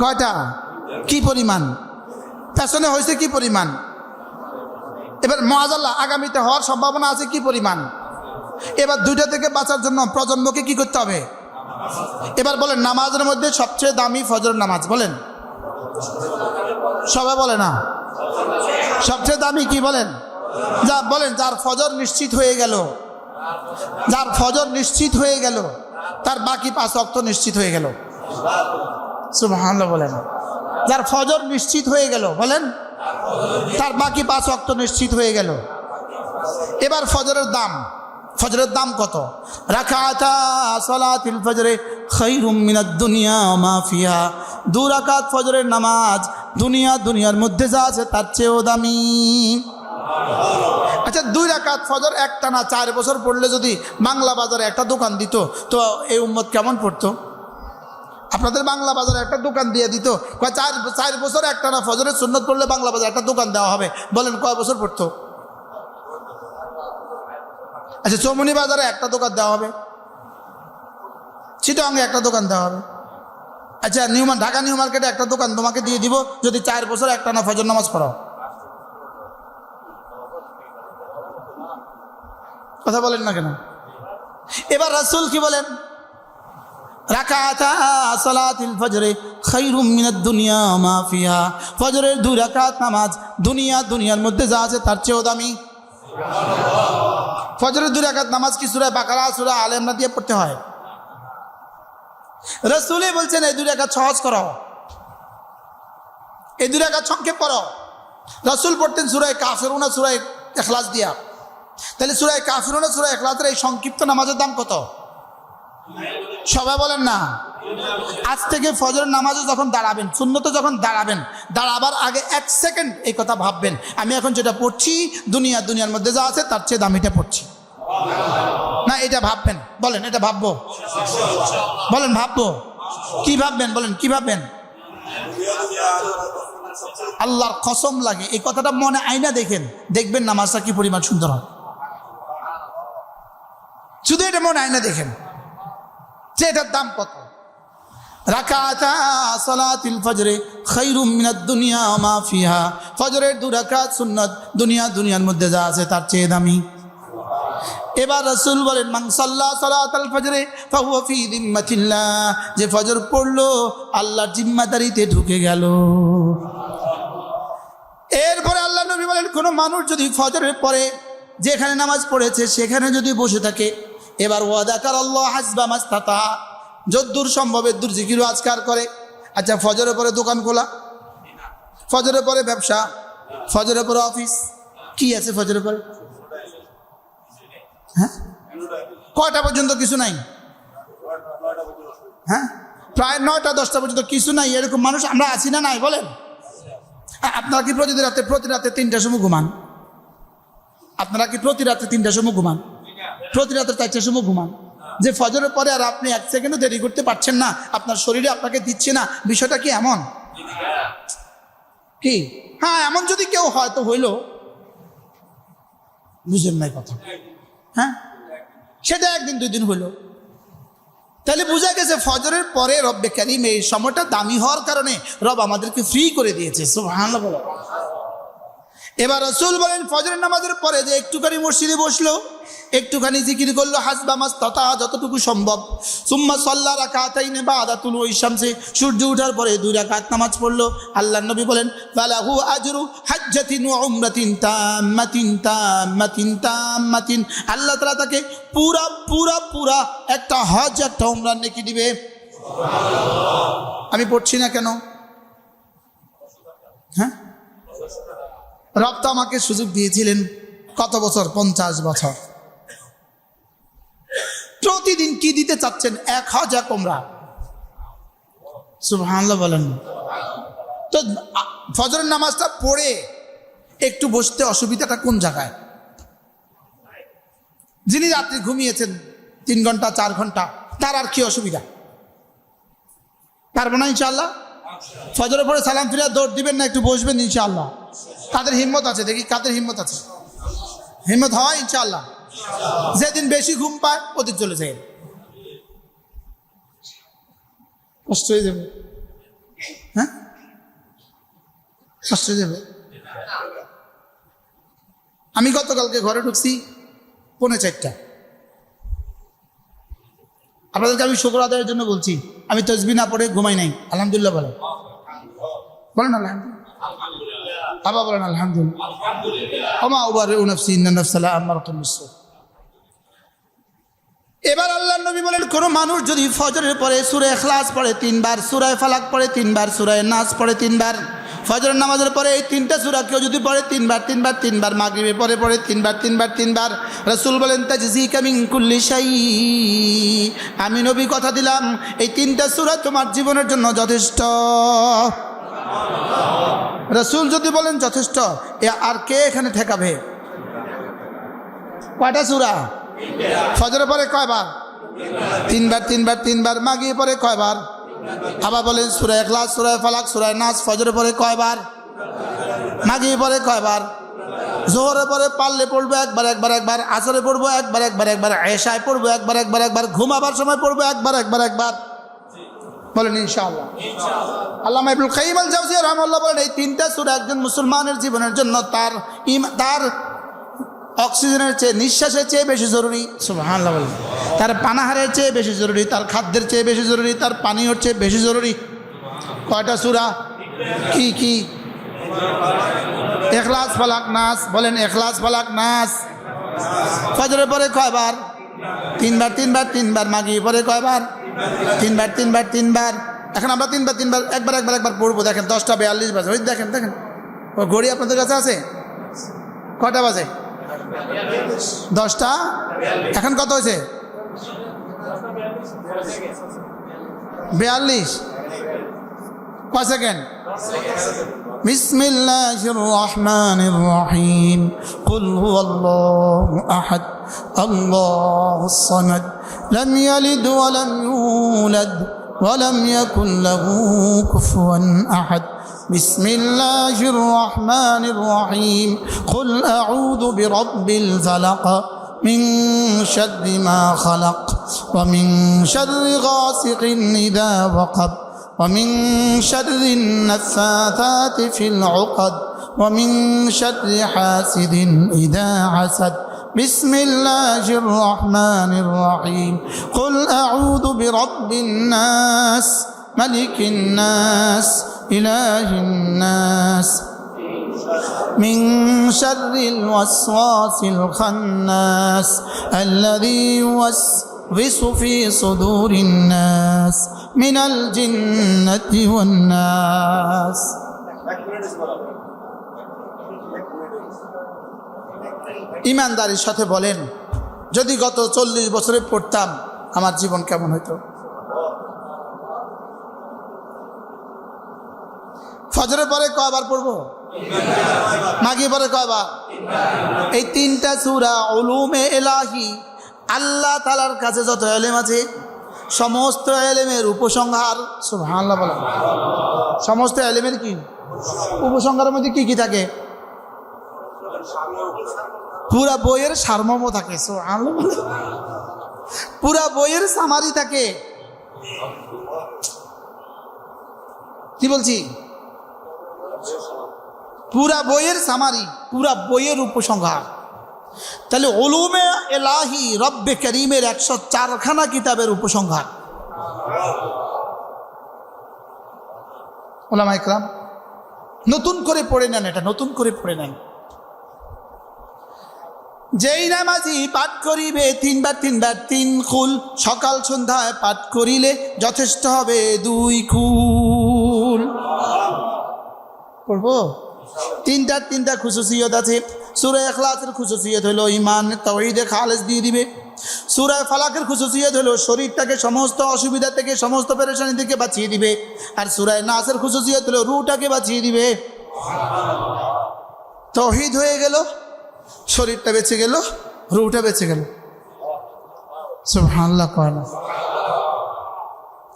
কয়টা? কি পরিমাণ? পেছনে হয়েছে কি পরিমাণ? এবার মাআযাল্লাহ আগামীতে হওয়ার সম্ভাবনা আছে কি পরিমাণ? এবার দুইটা থেকে বাঁচার জন্য প্রজন্মকে কি করতে হবে? এবার বলেন নামাজের মধ্যে সবচেয়ে দামি ফজর নামাজ। বলেন সবাই বলে না সবচেয়ে দামি কি? বলেন যা বলেন যার ফজর নিশ্চিত হয়ে গেল, যার ফজর নিশ্চিত হয়ে গেল তার বাকি 5 ওয়াক্ত নিশ্চিত হয়ে গেল। সুবহানাল্লাহ বলেন। যার ফজর নিশ্চিত হয়ে গেল বলেন তার বাকি 5 ওয়াক্ত নিশ্চিত হয়ে গেল। এবার ফজরের দাম কত? রাকাতা সালাতুল ফজরে খায়রুম মিনাদ দুনিয়া মা ফিহা। 2 রাকাত ফজরের নামাজ দুনিয়ার মধ্যে যা আছে তার চেয়েও দামি। আচ্ছা 2 রাকাত ফজর একটানা 4 বছর পড়লে যদি বাংলা বাজারে একটা দোকান দিত তো এই উম্মত কেমন পড়তো? আপনাদের বাংলা বাজারে একটা দোকান দিয়ে দিত, 4 বছর একটানা ফজরের সুন্নত পড়লে বাংলা বাজারে একটা দোকান দেওয়া হবে, বলেন কয় বছর পড়তো? আচ্ছা চৌমনি বাজারে একটা দোকান দেওয়া হবে, চিটাগাঙ্গে একটা দোকান দেওয়া হবে। আচ্ছা ঢাকা নিউ মার্কেটে একটা দোকান তোমাকে দিয়ে দিব যদি 4 বছর একটানা ফজর নামাজ পড়াও। কথা বলেন না কেন? এবার রাসূল কি বলেন? রাকাতা সালাতুল ফজরে খায়রুম মিনাদ দুনিয়া মা ফিহা। ফজরের 2 রাকাত নামাজ দুনিয়ার মধ্যে যা আছে তার চেয়েও দামি। ফজরের 2 রাকাত নামাজ কি সূরা বাকারা সূরা আলে ইমরান দিয়ে পড়তে হয়? রাসূল বলছেন এই 2 রাকাত সহজ করো, এই 2 রাকাত সংক্ষেপ করো। রাসূল পড়তেন সূরা কাফিরুন সূরা ইখলাস দিয়া। তাহলে সূরা কাফিরুন সূরা ইখলাসের এই সংক্ষিপ্ত নামাজের দাম কত? সবাই বলেন না। আজ থেকে ফজরের নামাজে যখন দাঁড়াবেন, সুন্নতে যখন দাঁড়াবার আগে 1 সেকেন্ড এই কথা ভাববেন, আমি এখন যেটা পড়ছি দুনিয়ার মধ্যে যা আছে তার চেয়ে দামিটা পড়ছি না, এটা ভাববেন। বলেন এটা ভাববো? বলেন ভাববো? কি ভাববেন? বলেন কি ভাববেন? আল্লাহর কসম লাগে এই কথাটা মনে আইনা দেখবেন নামাজটা কি পরিমাণ সুন্দর হয়। শুধু এটা মনে আইনা দেখেন যে এটার দাম কত। রাকাতা সালাতুল ফজরে খায়রুম মিনাদ দুনিয়া মা ফিহা। ফজরের 2 রাকাত সুন্নাত দুনিয়ার মধ্যে যা আছে তার চেয়ে দামি। এবার রাসূল বলেন মান সাল্লা সালাতাল ফজরে ফাহুয়া ফি যিম্মাতিল্লাহ। যে ফজর পড়লো আল্লাহর জিম্মাদারিতে ঢুকে গেল। এরপরে আল্লাহ নবী বলেন কোন মানুষ যদি ফজরের পরে যেখানে নামাজ পড়েছে সেখানে যদি বসে থাকে, এবার ওয়াদাকার আল্লাহ হাসবা মাস্তাতা, যদ্দূর সম্ভব এদ্দূর জিকির আজকার করে। আচ্ছা ফজরের পরে দোকান খোলা, ফজরের পরে ব্যবসা, ফজরের পরে অফিস, কি আছে ফজরের পরে? হ্যাঁ কয়টা পর্যন্ত কিছু নাই? হ্যাঁ প্রায় 9টা 10টা পর্যন্ত কিছু নাই। এরকম মানুষ আমরা আছি না নাই বলেন? আপনারা কি প্রতি রাতে 3টার সময় ঘুমান? আপনারা কি প্রতি রাতে 3টার সময় ঘুমান? প্রতি রাতে 4টার সময় ঘুমান? যে ফজরের পরে আর আপনি 1 সেকেন্ডও দেরি করতে পারছেন না, আপনার শরীরে আপনাকে দিচ্ছে না, বিষয়টা কি এমন? কি হ্যাঁ এমন যদি কেউ হয় তো হইল, বুঝেন নাই কথা? হ্যাঁ সেটা 1 দিন 2 দিন হইল, তাহলে বোঝা গেছে ফজরের পরে রব্বে কারীম এই সময়টা দামি হওয়ার কারণে রব আমাদেরকে ফ্রি করে দিয়েছে। সুবহানাল্লাহ। এবার রাসূল বলেন ফজরের নামাজের পরে যে একটুখানি মসজিদে বসলো, একটুখানি জিকির করলো হাসবা মাস্তাতা, যতটুকু সম্ভব। সুম্মা সাল্লা রাকাতাইন বাদা তুলুই শামসি, সূর্য ওঠার পরে 2 রাকাত নামাজ পড়লো। আল্লাহর নবী বলেন ফালাহু আজরু হাজ্জাতিন ওয়া উমরাতিন তাম্মাতিন। আল্লাহ তাআলা তাকে পুরা একটা হজ একটা উমরার নেকি দিবে। আমি পড়ছি না কেন? হ্যাঁ রব তো আমাকে সুযোগ দিয়েছিলেন কত বছর? 50 বছর। প্রতিদিন কি দিতে চাচ্ছেন? 1000 উমরা। সুবহানাল্লাহ বলেন। তো ফজরের নামাজটা পড়ে একটু বসতে অসুবিধাটা কোন জায়গায়? যিনি রাত্রি ঘুমিয়েছেন 3 ঘন্টা 4 ঘন্টা, তার আর কি অসুবিধা? পারবো না ইনশাআল্লাহ? ফজরের পরে সালাম ফিরে দৌড় দিবেন না, একটু বসবেন ইনশাআল্লাহ? কাদের হিম্মত আছে? দেখি কাদের হিম্মত আছে? হিম্মত হয় ইনশাআল্লাহ? যেদিন বেশি ঘুম পায় ওদিন চলে যায়, কষ্ট হয়ে যাবে। হ্যাঁ কষ্ট হয়ে যাবে। আমি গতকালকে ঘরে ঢুকছি 3:45। আপনাদেরকে আমি শুকর আদায়ের জন্য বলছি, আমি তাসবিহ না পড়ে ঘুমাই নাই। আলহামদুলিল্লাহ বলেন, বলেন আলহামদুলিল্লাহ। আবার বলেন আলহামদুলিল্লাহ। ওমা উবারিউ নাফসি ইন্না নাফসা লাআমারাতুন বিসসু। এবার আল্লাহর নবী বলেন কোন মানুষ যদি ফজরের পরে সূরা ইখলাস পড়ে 3 বার, সূরা ফালাক পড়ে 3 বার, সূরা নাস পড়ে 3 বার, ফজরের নামাজের পরে এই 3টা সূরা কেউ যদি পড়ে 3 বার, মাগরিবের পরে পড়ে 3 বার, রাসূল বলেন তাজজিকা মিন কুল্লি শাই, আমি নবী কথা দিলাম এই 3টা সূরা তোমার জীবনের জন্য যথেষ্ট। রাসূল যদি বলেন যথেষ্ট, আর কে এখানে ঠেকাবে? কয়টা সূরা? ফজরের পরে কয়বার? 3 বার, মাগরিবের পরে কয়বার? আবার বলেন সূরা ইখলাস, সূরা ফালাক, সূরা নাস ফজরের পরে কয়বার? মাগরিবের পরে কয়বার? জোহরের পরে পারলে পড়বো একবার, আসরে পড়বো একবার, এশায় পড়বো একবার, ঘুমাবার সময় পড়বো একবার। বলেন ইনশাআল্লাহ। আল্লামা ইবনুল কাইয়িম আল জাওজিয়া রাহিমাহুল্লাহ বলেন এই 3টা সূরা একজন মুসলমানের জীবনের জন্য তার অক্সিজেনের চেয়ে, নিঃশ্বাসের চেয়ে বেশি জরুরি। সুবহানাল্লাহ বলেন। তার পানাহারের চেয়ে বেশি জরুরি, তার খাদ্যের চেয়ে বেশি জরুরি, তার পানীয়র চেয়ে বেশি জরুরি। কয়টা সূরা? কি? ইখলাস, ফালাক, নাস। বলেন ইখলাস, ফালাক, নাস। ফজরের পরে কয়বার? 3 বার, মাগরিবের পরে কয়বার? 3 বার। এখন আমরা 3 বার একবার পড়বো। দেখেন 10:42 বাজে। ওই দেখেন ও ঘড়ি আপনাদের কাছে আছে? কয়টা বাজে? 10টা। এখন কত হয়েছে? 42। কয় সেকেন্ড? বিসমিল্লাহির রহমানির রহিম। কুল হুয়াল্লাহু আহাদ, আল্লাহুস সামাদ, লাম ইয়ালিদ ওয়া লাম ইউলাদ ওয়া লাম ইয়াকুল লাহু কুফুয়ান আহাদ। بسم الله الرحمن الرحيم. قل أعوذ برب الفلق من شر ما خلق ومن شر غاسق إذا وقب ومن شر النفاثات في العقد ومن شر حاسد إذا حسد. بسم الله الرحمن الرحيم. قل أعوذ برب الناس ملك الناس إله الناس من شر الوسواس الخناس الذي يوسوس في صدور الناس من الجنة والناس. ইমানদারির সাথে বলেন, যদি গত 40 বছরে পড়তাম আমার জীবন কেমন হতো? ফজরের পরে কয়বার পড়বো? মাগরিবের পরে কয়বার? এই 3টা সূরা উলুমে ইলাহি, আল্লাহ তাআলার কাছে যত ইলম আছে সমস্ত ইলমের উপসংহার। সুবহানাল্লাহ বলেন। সমস্ত ইলমের কি উপসংহারের মধ্যে কি থাকে? পুরা বইয়ের সারমর্ম থাকে। সুবহানাল্লাহ বলেন। পুরা বইয়ের সামারি থাকে। কি বলছি? পুরা বইয়ের সামারি, পুরা বইয়ের উপসংহার। তাহলে উলুমে ইলাহি রব্বে করিমের 104খানা কিতাবের উপসংহার। উলামা ইকরাম নতুন করে পড়ে নেন, এটা নতুন করে পড়ে নেন। যেই নামাজি পাঠ করিবে 3 বার 3 কুল, সকাল সন্ধ্যায় পাঠ করিলে যথেষ্ট হবে 2 কুল। পড়বো? 3টা খুশুসিয়ত আছে। সূরা ইখলাসের খুশুসিয়ত হলো ঈমান তাওহীদে খালেস দিয়ে দিবে। সূরা ফালাকের খুশুসিয়ত হলো শরীরটাকে সমস্ত অসুবিধা থেকে, সমস্ত পেরেশানি থেকে বাঁচিয়ে দিবে। আর সূরা নাসের খুশুসিয়ত হলো রূহটাকে বাঁচিয়ে দিবে। তাওহীদ হয়ে গেল, শরীরটা বেঁচে গেল, রূহটা বেঁচে গেল। সুবহানাল্লাহ। কয় না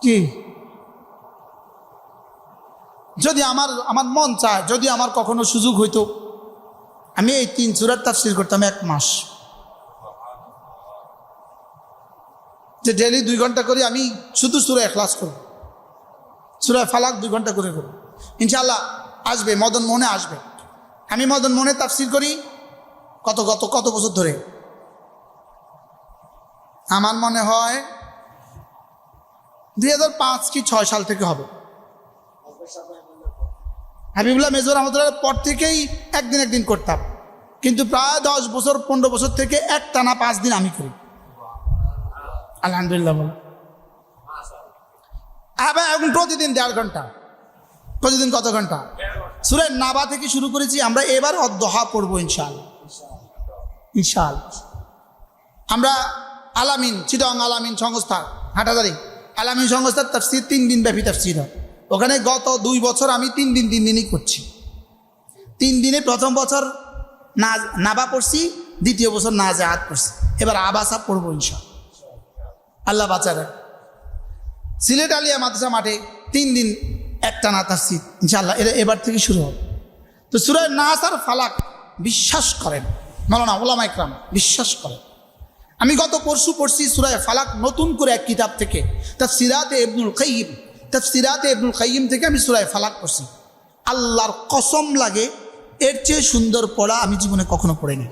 কি? যদি আমার মন চায়, যদি আমার কখনো সুযোগ হইতো, আমি এই 3 সূরার তাফসীর করতাম 1 মাস। যে ডেইলি 2 ঘন্টা করে আমি শুধু সূরা ইখলাস করব, সূরা ফালাক 2 ঘন্টা করে করব। ইনশাআল্লাহ আসবে, মদন মনে আসবে। আমি মদন মনে তাফসীর করি কত বছর ধরে। আমার মনে হয় 2005 কি 6 সাল থেকে হবে। হাবিবুল্লাহ মেজর রহমতুল্লাহ পর থেকেই একদিন করতাম, কিন্তু প্রায় 10 বছর 15 বছর থেকে একটানা 5 দিন আমি করি। আলহামদুলিল্লাহ। আবার এখন প্রতিদিন 1.5 ঘন্টা। প্রতিদিন কত ঘন্টা? সূরা নাবা থেকে শুরু করেছি আমরা, এবার অদ্দোহা পড়বো ইনশাআল্লাহ। ইনশাআল্লাহ আমরা আলামিন, চিটং আলামিন সংস্থা, হাটাজারি আলামিন সংস্থার তাফসীর 3 দিন ব্যাপী তাফসীর হয়। ওখানে গত 2 বছর আমি 3 দিনই করছি। 3 দিনে প্রথম বছর নাবা পড়ছি, দ্বিতীয় বছর নাজিআত পড়ছি, এবার আবাসা পড়বো ইনশাআল্লাহ, আল্লাহ বাঁচারে। সিলেট আলিয়া মাদ্রাসা মাঠে 3 দিন একটানা তাফসীর ইনশাআল্লাহ, এবার থেকে শুরু হবে। তো সূরা নাস আর ফালাক বিশ্বাস করেন মাওলানা উলামা ইকরাম, বিশ্বাস করেন। আমি গত পরশু পড়ছি সূরা ফালাক নতুন করে এক কিতাব থেকে, তাফসিরাতে ইবনুল কাইয়িম থেকে আমি সূরা ফালাক পড়ছি। আল্লাহর কসম লাগে এর চেয়ে সুন্দর পড়া আমি জীবনে কখনো পড়িনি,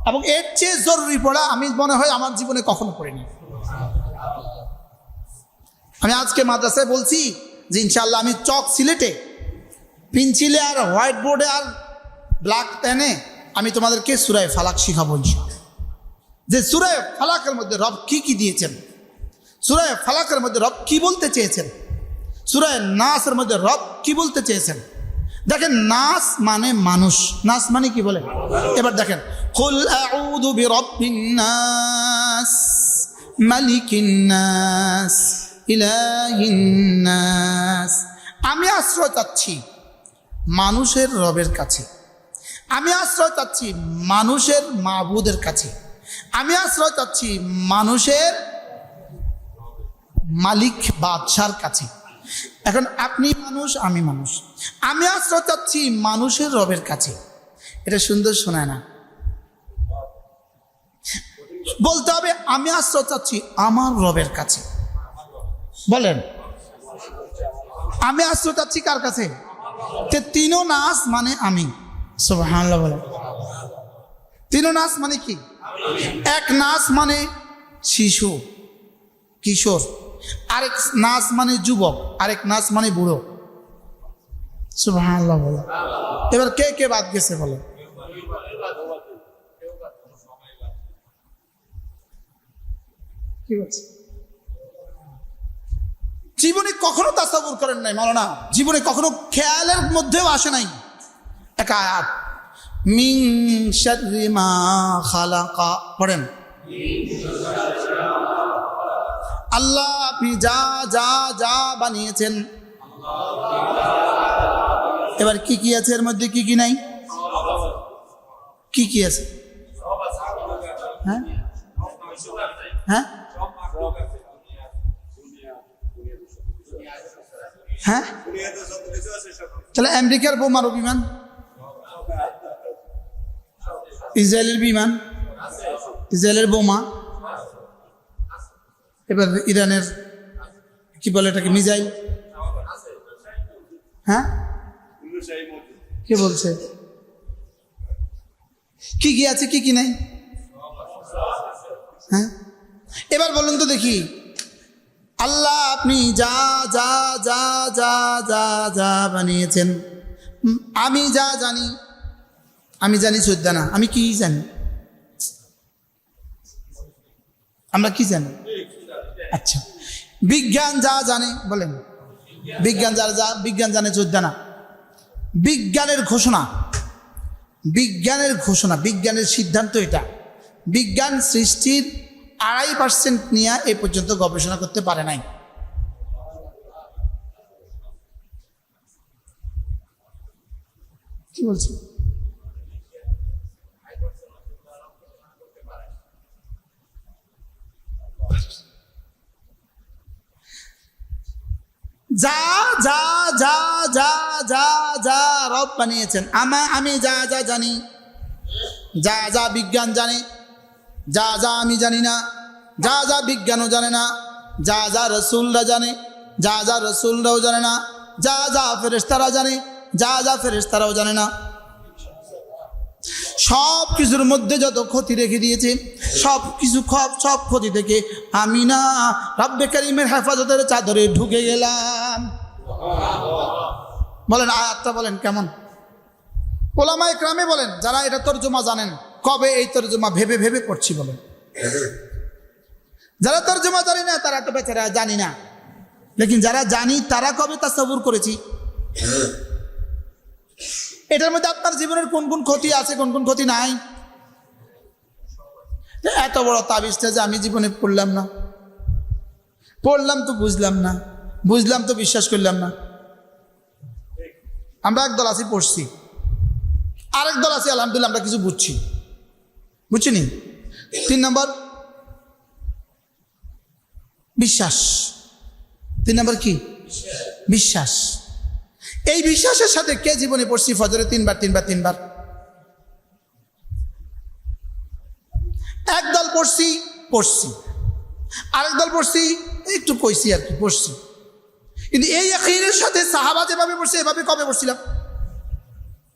এবং এর চেয়ে জরুরি পড়া আমি মনে হয় আমার জীবনে কখনো পড়িনি। আমি আজকে মাদ্রাসায় বলছি যে ইনশাআল্লাহ আমি চক সিলেটে পেন্সিলে আর হোয়াইট বোর্ডে আর ব্ল্যাক পেনে আমি তোমাদেরকে সূরা ফালাক শিখাবো ইনশাআল্লাহ। যে সূরা ফালাকের মধ্যে রব কি দিয়েছেন, সূরা ফালাকের মধ্যে রব কি বলতে চেয়েছেন, সূরা নাসের মধ্যে রব কি বলতে চেয়েছেন। দেখেন, নাস মানে মানুষ, নাস মানে কি বলে, এবার দেখেন, কুল আউযু বিরাব্বিন নাস মালিকিন নাস ইলাহিন নাস। আমি আশ্রয় চাচ্ছি মানুষের রবের কাছে, আমি আশ্রয় চাচ্ছি মানুষের মাবুদের কাছে, আমি আশ্রয় চাচ্ছি মানুষের মালিক বাদশার কাছে। এখন আপনি মানুষ, আমি মানুষ, আমি আশ্রয় চাচ্ছি মানুষের রবের কাছে। এটা সুন্দর শোনায় না? বলতে হবে আমি আশ্রয় চাচ্ছি আমার রবের কাছে। বলেন, আমি আশ্রয় চাচ্ছি কার কাছে? তিনো নাস মানে আমি। সুবহানাল্লাহ বলেন। তিনো নাস মানে কি? এক নাস মানে শিশু, কিশোর, আরেক নাস মানে যুবক, আরেক নাস মানে বুড়ো। সুবহানাল্লাহ বলেন। এবার কে কে বাদ গেছে বলেন? কি বলছে? জীবনে কখনো তাসাব্বুর করেন নাই মাওলানা, জীবনে কখনো খেয়ালের মধ্যেও আসে নাই এক আয়াত, মিন শাররি মা খালাকা পড়েন। আল্লাহ আপনি যা যা যা বানিয়েছেন, এবার কি কি আছে এর মধ্যে, কি কি নাই, কি কি আছে? হ্যাঁ হ্যাঁ হ্যাঁ, তাহলে আমেরিকার বোমারু বিমান, ইসরায়েলের বিমান, ইসরায়েলের বোমা, এবার ইরানের কি বলে এটাকে, মিসাইল। হ্যাঁ, কে বলছে? কি কি আছে, কি কি নাই? হ্যাঁ, এবার বলুন তো দেখি, আল্লাহ আপনি যা যা যা যা যা যা বানিয়েছেন, আমি যা জানি, আমি জানি শ্রদ্ধা না, আমি কি জানি? আমরা কি জানি? আচ্ছা, বিজ্ঞান যা জানে, বলেন বিজ্ঞান যা যা বিজ্ঞান জানে শ্রদ্ধা না। বিজ্ঞানের ঘোষণা, বিজ্ঞানের ঘোষণা, বিজ্ঞানের সিদ্ধান্ত এটা, বিজ্ঞান সৃষ্টির 2.5% নিয়ে এ পর্যন্ত গবেষণা করতে পারে নাই। কি বলছি? যা যা যা যা যা যা রব বানিয়েছেন, আমি যা যা জানি, যা যা বিজ্ঞান জানে, যা যা আমি জানি না, যা যা বিজ্ঞানও জানে না, যা যা রসুলরা জানে, যা যা রসুলরাও জানে না, যা যা ফেরেশতারা জানে, যা যা ফেরেশতারাও জানে না, সব কিছুর মধ্যে যত ক্ষতি রেখে দিয়েছে, সব কিছু সব ক্ষতি থেকে আমি না রব্বে কারীমের হেফাজতের চাদরে ঢুকে গেলাম। বলেন আয়াতটা বলেন কেমন? ওলামায়ে কেরামে বলেন, যারা এটা তরজমা জানেন, কবে এই তরজমা ভেবে ভেবে পড়ছি বলেন। যারা তরজমা জানি না তারা তো বেচারা জানি না, লেকিন যারা জানি তারা কবে তাসাব্বুর করেছি, এটার মধ্যে আপনার জীবনের কোন কোন ক্ষতি আছে, কোন কোন ক্ষতি নাই? এত বড় তাবিজটা যে আমি জীবনে পড়লাম না, পড়লাম তো বুঝলাম না, বুঝলাম তো বিশ্বাস করলাম না। আমরা একদল আছি পড়ছি, আরেক দল আছে আলহামদুলিল্লাহ আমরা কিছু বুঝছি, বুঝছিনি। 3 নম্বর বিশ্বাস। 3 নম্বর কি? বিশ্বাস। এই বিশ্বাসের সাথে কে জীবনে পড়ছি ফজরে 3 বার। একদল পড়ছি, আরেক দল পড়ছি একটু কইছি আর কি, পড়ছি। কিন্তু এই ইয়াকিনের সাথে সাহাবা যেভাবে পড়ছে এভাবে কবে পড়ছিলাম?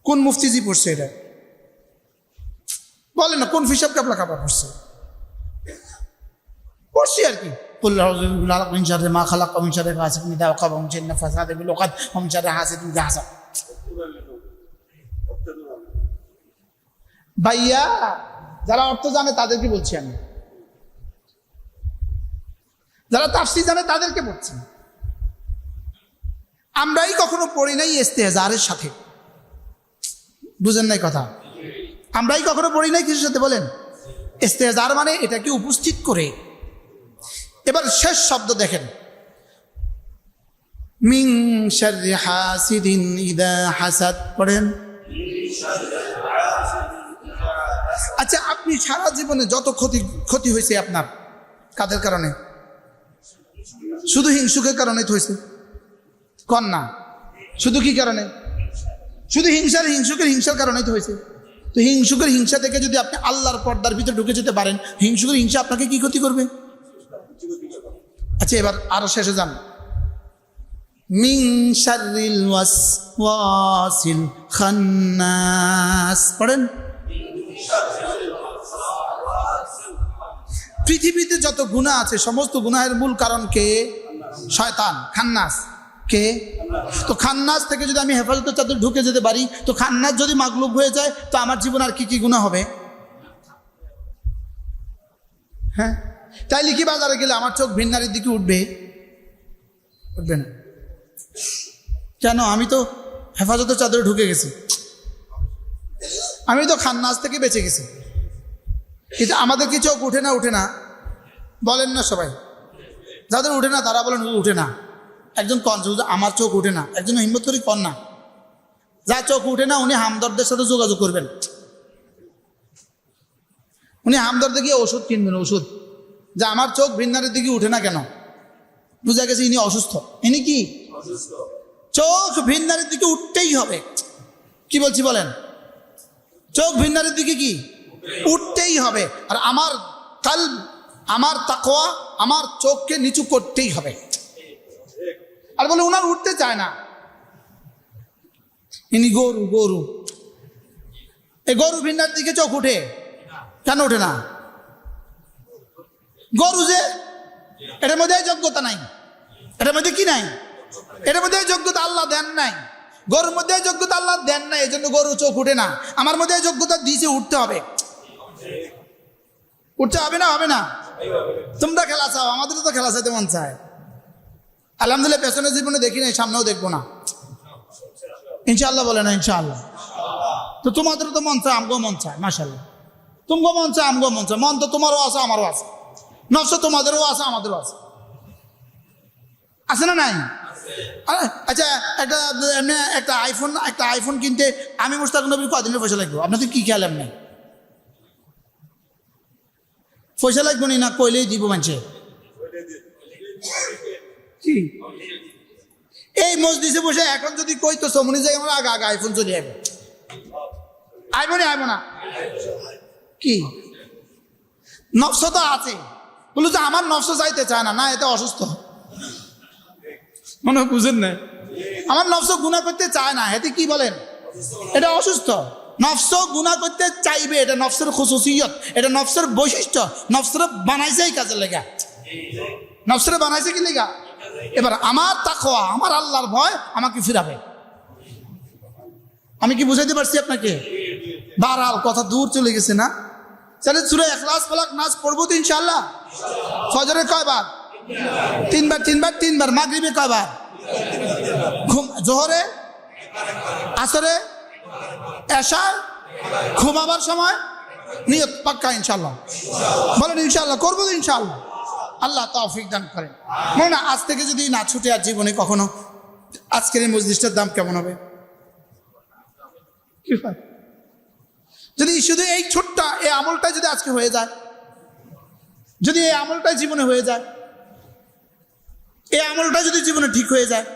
কোন মুফতিজি পড়ছে এটা বলেন না? কোন ফিসাব কাপলা কাপড় পড়ছে? পড়ছি আর কি। মা খালাক ভাইয়া, যারা অর্থ জানে তাদেরকে বলছি আমি, যারা তাফসীর জানে তাদেরকে বলছি। আমরাই কখনো পড়ি নাই ইস্তেহজারের সাথে, বুঝেন নাই কথা? আমরাই কখনো পড়ি নাই কিছুর সাথে, বলেন ইস্তেহজার মানে এটাকে উপস্থিত করে। এবার শেষ শব্দ দেখেন, মিন শাররি হাসিদিন ইযা হাসাদ, পড়েন। আচ্ছা, আপনি সারা জীবনে যত ক্ষতি হয়েছে আপনার, কাদের কারণে? শুধু হিংসুকের কারণে তো হয়েছে, কন না? শুধু কি কারণে? শুধু হিংসার কারণেই তো হয়েছে। তো হিংসুকের হিংসা থেকে যদি আপনি আল্লাহর পর্দার ভিতরে ঢুকে যেতে পারেন, হিংসুকের হিংসা আপনাকে কি ক্ষতি করবে? আচ্ছা, এবার আরো শেষে যান, মিন শাররিল ওয়াসওয়াসিল খান্নাস, পড়েন। পৃথিবীতে যত গুনাহ আছে সমস্ত গুনাহের মূল কারণ কে? শয়তান, খান্নাস। কে? তো খান্নাস থেকে যদি আমি হেফাজতের চাদর ঢুকে যেতে পারি, তো খান্নাস যদি মাগলুব হয়ে যায়, তো আমার জীবন আর কি কি গুনাহ হবে? হ্যাঁ, তাইলে কি বাজারে গেলে আমার চোখ ভিন্নারির দিকে উঠবে? উঠবে না। কেন? আমি তো হেফাজতের চাদরে ঢুকে গেছি, আমি তো খান্নাস থেকে বেঁচে গেছি। কিন্তু আমাদের কি চোখ উঠে না? বলেন না সবাই? যাদের উঠে না তারা বলেন উঠে না। একজন কন আমার চোখ উঠে না, একজন হিম্মত করি কন না। যা চোখ উঠে না উনি হামদর্দের সাথে যোগাযোগ করবেন, উনি হামদর্দে গিয়ে ওষুধ কিনবেন, ওষুধ। যে আমার চোখ ভিন্নারের দিকে উঠে না কেন, বুঝা গেছে ইনি অসুস্থ। ইনি কি অসুস্থ? চোখ ভিন্নারের দিকে উঠতেই হবে। কি বলছি বলেন? চোখ ভিন্নারের দিকে কি উঠতেই হবে। আর আমার কলব, আমার তাকওয়া আমার চোখকে নিচু করতেই হবে। আর বলে উনার উঠতে চায় না, ইনি গরু। এই গরু ভিন্নার দিকে চোখ উঠে কেন? ওঠে না। গরু যে, এটার মধ্যে যোগ্যতা নাই, এটার মধ্যে কি নাই? এটার মধ্যে যোগ্যতা আল্লাহ দেন নাই। গরুর মধ্যে যোগ্যতা আল্লাহ দেন নাই, এই জন্য গরু চোখ উঠে না। আমার মধ্যে যোগ্যতা দিয়েছে, উঠতে হবে। উঠতে হবে না? হবে না? তোমরা খেলা চাও, আমাদের তো খেলা চাইতে মন চায়। আলহামদুলিল্লাহ পেছনের জীবনে দেখি নাই, সামনেও দেখবো না ইনশাআল্লাহ। বলে না ইনশাআল্লাহ? তো তোমাদেরও তো মন চায়, আমগো মন চায়, মাশাআল্লাহ। তুমগো মন চায়, আমগো মন চায়। মন তো তোমারও আছে, আমারও আছে, নফস তোমাদেরও আছে, আমাদেরও আছে। আছে না নাই? আচ্ছা, একটা আইফোন কিনতে আমি মুশতাক নবীর কদিনের পয়সা লাগবে? আপনাদের কি খেয়াল? এমনি পয়সা লাগবে না কইলেই দিব মানুষে? কি এই মসজিদে বসে এখন যদি কই তো সমনি যাই আমরা আগে আইফোন চলে যাবে। আইব না? কি নফস তো আছে, বললো যে আমার নফস চাইতে চায় না, এতে অসুস্থ। মনে বুঝেন না? আমার নফস গুনাহ করতে চায় না, এতে কি বলেন? এটা অসুস্থ। নফস গুনাহ করতে চাইবে, এটা নফসের খুসুসিয়ত, এটা নফসের বৈশিষ্ট্য। নফসের বানাইছে এই কাজের লেগা, নফসের বানাইছে কি লেগা? এবার আমার তাকওয়া, আমার আল্লাহর ভয় আমাকে ফিরাবে। আমি কি বুঝাইতে পারছি আপনাকে? বারহাল কথা দূর চলে গেছে না? তাহলে সূরা ইখলাস, ফালাক, নাস পড়বো তো ইনশাআল্লাহ। ফজরে কয়বার? 3 বার। মাগরিবে কয়বার? জোহরে আসরে, এশার, ঘুমাবার সময় নিয়ত পাক্কা ইনশাআল্লাহ। বলেন ইনশাআল্লাহ, করবো তো ইনশাআল্লাহ। আল্লাহ তৌফিক দান করেন। মনে না আজ থেকে যদি না ছুটে আর জীবনে কখনো, আজকের এই মজলিসটার দাম কেমন হবে? কি হয় যদি শুধু এই ছোট্ট এই আমলটা যদি আজকে হয়ে যায়, যদি এই আমলটা জীবনে হয়ে যায়, এই আমলটা যদি জীবনে ঠিক হয়ে যায়,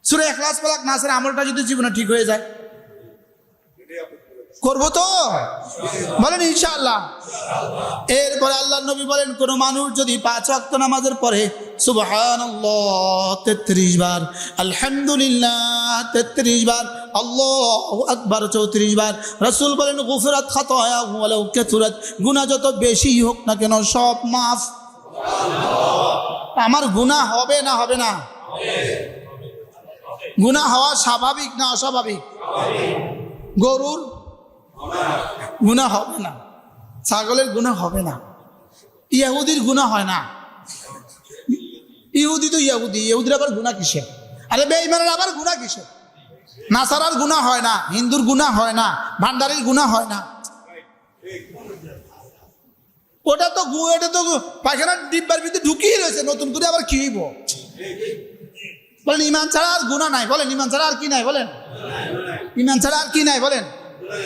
সূরা ইখলাস ফালাক নাসের আমলটা যদি জীবনে ঠিক হয়ে যায়, করবো তো? বলেন ইনশাআল্লাহ। এরপরে আল্লাহর নবী বলেন, কোন মানুষ যদি 5 ওয়াক্ত নামাজের পরে সুবহানাল্লাহ 33 বার, আলহামদুলিল্লাহ 33 বার, আল্লাহু আকবার 34 বার, রাসূল বলেন গুফরাত খাতায়াহু ওয়ালাউ কাসুরাত, গুনাহ যত বেশি হোক না কেন সব মাফ। আমার গুনাহ হবে না হবে না? গুনাহ হওয়া স্বাভাবিক না অস্বাভাবিক? গরুর গুনাহ হবে না, ছাগলের গুনাহ হবে না, ইহুদির গুনাহ হয় না। ইহুদি তো ইহুদির আবার গুনাহ কিসের? আরে বেঈমানের আবার গুনাহ কিসের? নাসারার গুনাহ হয় না, হিন্দুর গুনাহ হয় না, ভান্ডারের গুনাহ হয় না। ওটা তো পায়খানার ডিব্বার ভিতরে ঢুকিয়ে রয়েছে, নতুন করে আবার কি হইব? বলেন ইমান ছাড়া আর গুনাহ নাই। বলেন ইমান ছাড়া আর কি নাই? বলেন ইমান ছাড়া আর কি নাই? বলেন।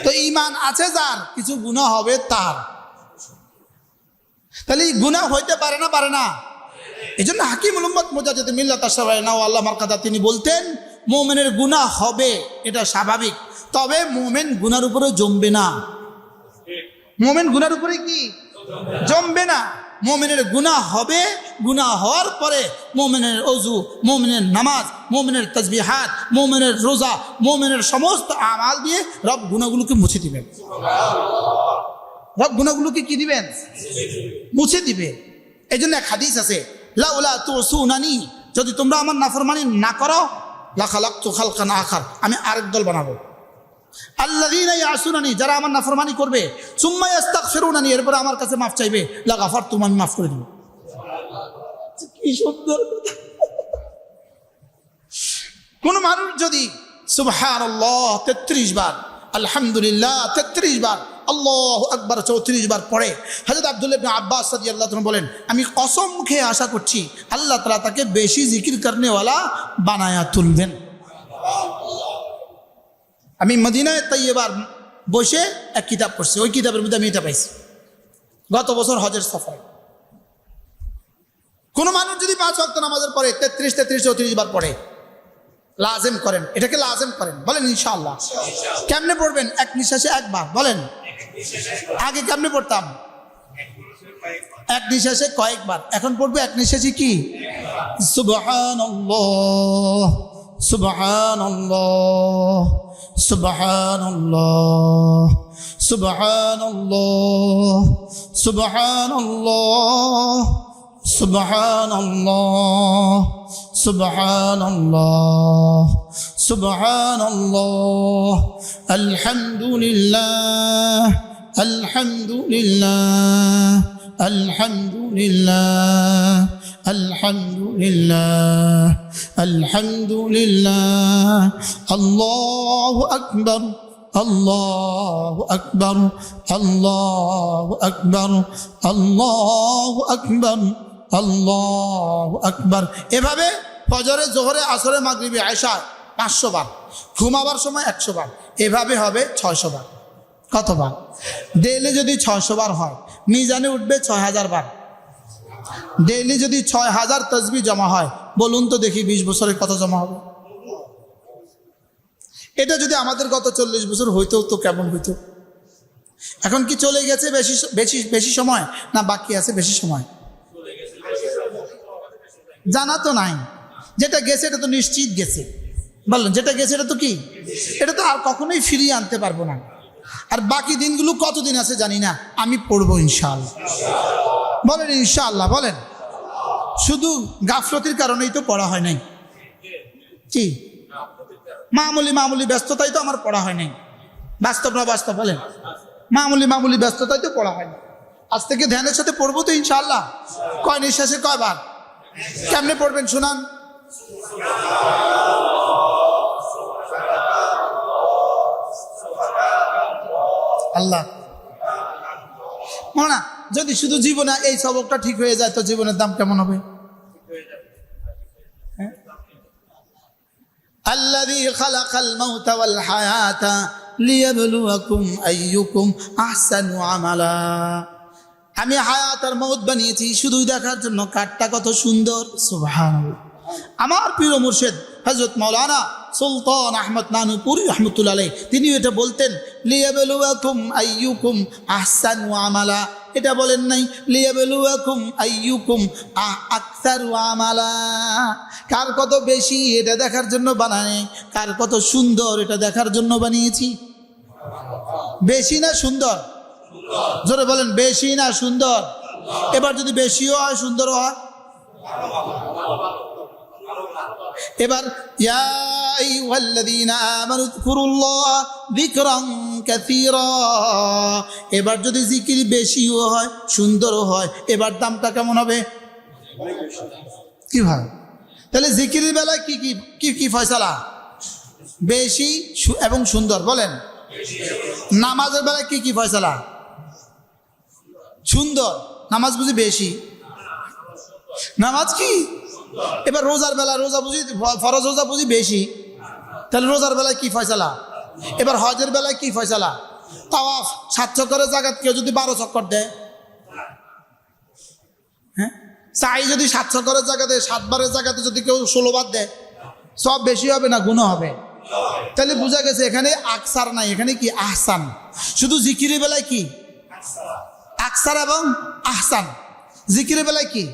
তো ইমান আছে যার, কিছু গুনাহ হবে তার। তাহলে গুনাহ হইতে পারে না? পারে না। এই জন্য হাকিমুল উম্মত মুজাদ্দিদ মিল্লাত আশ-শারঈনা আল্লাহ মারকাদা তিনি বলতেন, মুমিনের গুনাহ হবে, এটা স্বাভাবিক, তবে মুমিন গুনার উপরে জমবে না। মুমিন গুনার উপরে কি জমবে না? মুমিনের গুনাহ হবে, গুনাহ হওয়ার পরে মুমিনের ওযু, মুমিনের নামাজ, মুমিনের তাসবিহাত, মুমিনের রোজা, মুমিনের সমস্ত আমাল দিয়ে রব গুনাহগুলোকে মুছে দিবেন। রব গুনাহগুলোকে কি দিবেন? মুছে দিবে। এই জন্য এক হাদিস আছে, লাউলা তুসুনানি, যদি তোমরা আমার নাফরমানি না করো, লা খালাকতু খালকান আখার, আমি আরেক দল বানাবো। আল্লাযীনা ইয়াসুনানি, যারা আমার নাফরমানি করবে, সুম্মা ইস্তাগফিরুনানি, এরপর আমার কাছে মাফ চাইবে, লা গাফারতু, আমি মাফ করে দেব। কি সুন্দর কথা। কোন মানুষ যদি সুবহানাল্লাহ 33 বার, আলহামদুলিল্লাহ 33 বার, আল্লাহু আকবার 34 বার পড়ে, হযরত আব্দুল্লাহ ইবনে আব্বাস রাদিয়াল্লাহু তাআলা বলেন, আমি কসম খেয়ে আশা করছি আল্লাহ তাআলা তাকে বেশি জিকির করনেওয়ালা বানায়া তুলবেন। আমি মদিনায় তাইয়্যিবার বসে এক কিতাব পড়ছি, ওই কিতাবের মধ্যে আমি এটা পাইছি গত বছর হজের সফরে। কোন মানুষ যদি 5 ওয়াক্ত নামাজের পরে 33, 34 বার পড়ে, লাজেম করেন, এটাকে লাজেম করেন। বলেন ইনশাআল্লাহ। কেমনে পড়বেন? এক নিঃশ্বাসে একবার। বলেন আগে কেমনে পড়তাম? এক নিঃশ্বাসে কয়েকবার। এখন পড়বো এক নিঃশ্বাসে কি? সুবহানাল্লাহ, সুবহানাল্লাহ, সুবহানাল্লাহ, সুবহানাল্লাহ, সুবহানাল্লাহ, সুবহানাল্লাহ, সুবহানাল্লাহ, সুবহানাল্লাহ, আলহামদুলিল্লাহ, আলহামদুলিল্লাহ, আলহামদুলিল্লাহ, আলহামদুলিল্লাহ, আলহামদুলিল্লাহ, আল্লাহু আকবার, আল্লাহু আকবার, আল্লাহু আকবার, আল্লাহু আকবার, আল্লাহু আকবার। এভাবে ফজরে, জোহরে, আসরে, মাগরিবে, এশা 500 বার, ঘুমাবার সময় 100 বার, এভাবে হবে 600 বার। কত বার? ডেইলি যদি 600 বার হয়, মিজানে উঠবে 6000 বার। ডেইলি যদি 6000 তাসবিহ জমা হয়, বলুন তো দেখি 20 বছরে কত জমা হবে? এটা যদি আমাদের গত 40 বছর হইতো তো কেমন হইতো? এখন কি চলে গেছে বেশি বেশি বেশি সময়, না বাকি আছে বেশি সময়? জানা তো নাই। যেটা গেছে এটা তো নিশ্চিত গেছে। বললেন যেটা গেছে এটা তো কি? এটা তো আর কখনোই ফিরিয়ে আনতে পারবো না। আর বাকি দিনগুলো কতদিন আছে জানি না, আমি পড়বো ইনশাআল্লাহ। বলেন ইনশাআল্লাহ। বলেন শুধু গাফলতির কারণেই তো পড়া হয় নাই। কি মামুলি ব্যস্ততাই তো আমার পড়া হয় নাই। বাস্তব না বাস্তব? বলেন মামুলি ব্যস্ততাই তো পড়া হয় না। আজ থেকে ধ্যানের সাথে পড়বো তো ইনশাআল্লাহ। কয় নিঃশ্বাসে কয়বার? কেমনে পড়বেন শুনান। আল্লাহ না, যদি শুধু জীবনে এই সবকটা ঠিক হয়ে যায় তো জীবনের দাম কেমন হবে? আল্লাযী খালাকাল মাউতা ওয়াল হায়াতা লিয়াবলুয়াকুম আইয়ুকুম আহসানু আমালা। আমি হায়াত আর মউত বানিয়েছি শুধুই দেখার জন্য কারটা কত সুন্দর। সুবহানাল্লাহ। আমার প্রিয় মুর্শিদ হযরত মাওলানা সুলতান আহমদ নানুপুরি রহমতুল্লাহ আলাইহি তিনি এটা বলতেন, লিয়াবলুয়াকুম আইয়ুকুম আহসানু আমালা। এটা বলেন নাই লিয়াবলুয়াকুম আইয়ুকুম আকসারু আমালা। কার কত বেশি এটা দেখার জন্য বানায়, কার কত সুন্দর এটা দেখার জন্য বানিয়েছি। বেশি না সুন্দর? জোরে বলেন, বেশি না সুন্দর? এবার যদি বেশিও হয় সুন্দরও হয়। এবার ইয়া আইয়ুহাল্লাযীনা আমানু যকুরুল্লাহ যিকরান কাসীরা। এবার যদি জিকির বেশিও হয় সুন্দরও হয়, এবার দামটা কেমন হবে? কি ভাই? তাহলে জিকিরের বেলায় কি কি কি কি ফয়সালা? বেশি এবং সুন্দর। বলেন, নামাজের বেলায় কি কি ফয়সালা? সুন্দর। নামাজ বুঝি বেশি, নামাজ কি? এবার রোজার বেলা রোজা বুঝি ফরজ রোজা বুঝি বেশি, তাহলে রোজার বেলায় কি ফয়সালা? এবার হজের বেলায় কি ফয়সালা? তাওয়াফ 7 চক্করের জায়গায় কেউ যদি 12 চক্কর দেয়, হ্যাঁ, চাই যদি 7 চক্করের জায়গাতে 7 বারের জায়গাতে যদি কেউ 16 বার দেয়, সব বেশি হবে না গুনাহ হবে? তাহলে বোঝা গেছে এখানে আকসার নাই, এখানে কি আহসান। শুধু জিকিরের বেলায় কি আকসার এবং আহসান, জিকিরের বেলায় কি?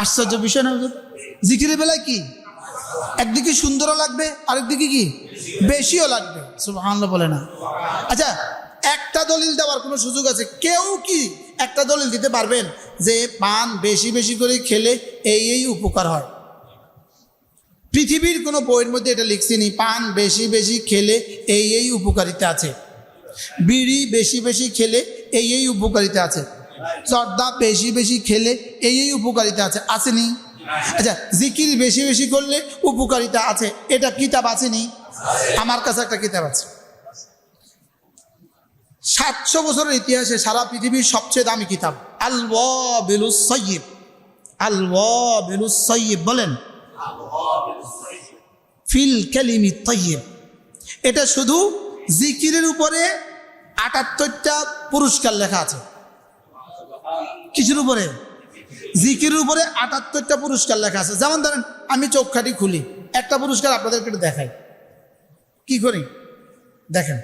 আশ্চর্য বিষয় না? জিকিরের বেলায় কি একদিকে সুন্দরও লাগবে, আরেকদিকে কি বেশিও লাগবে। সুবহানাল্লাহ বলে না? আচ্ছা, একটা দলিল দেওয়ার কোনো সুযোগ আছে? কেউ কি একটা দলিল দিতে পারবেন যে পান বেশি বেশি করে খেলে এই উপকার হয়? পৃথিবীর কোনো বইয়ের মধ্যে এটা লিখছিনি পান বেশি বেশি খেলে এই উপকারিতা আছে, বিড়ি বেশি বেশি খেলে এই উপকারিতা আছে, জর্দা বেশি বেশি খেলে এই উপকারিতা আছে, আসেনি? আচ্ছা, জিকির বেশি বেশি করলে উপকারিতা আছে, এটা কিতাব আসেনি? আমার কাছে একটা কিতাব আছে। 700 বছরের ইতিহাসে সারা পৃথিবীর সবচেয়ে দামি কিতাব আল ওয়াবিলুস সাইয়্যিব। আল ওয়াবিলুস সাইয়্যিব বলেন, ফিল কালিমি তাইয়্যিব। এটা শুধু জিকিরের উপরে 78টা পুরস্কার লেখা আছে। কিছুর উপরে? জিকিরের উপরে 78টা পুরস্কার লেখা আছে। যেমন ধরেন, আমি চোখখাটি খুলি, একটা পুরস্কার আপনাদেরকে দেখাই। কি করি দেখেন,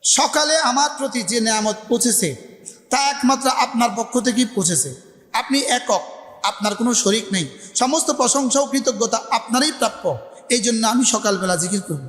সকালে আমার প্রতি যে নেয়ামত পৌঁছেছে তা একমাত্র আপনার পক্ষ থেকেই পৌঁছেছে। আপনি একক, আপনার কোনো শরিক নেই, সমস্ত প্রশংসা ও কৃতজ্ঞতা আপনারই প্রাপ্য। এই জন্য আমি সকালবেলা জিকির করব।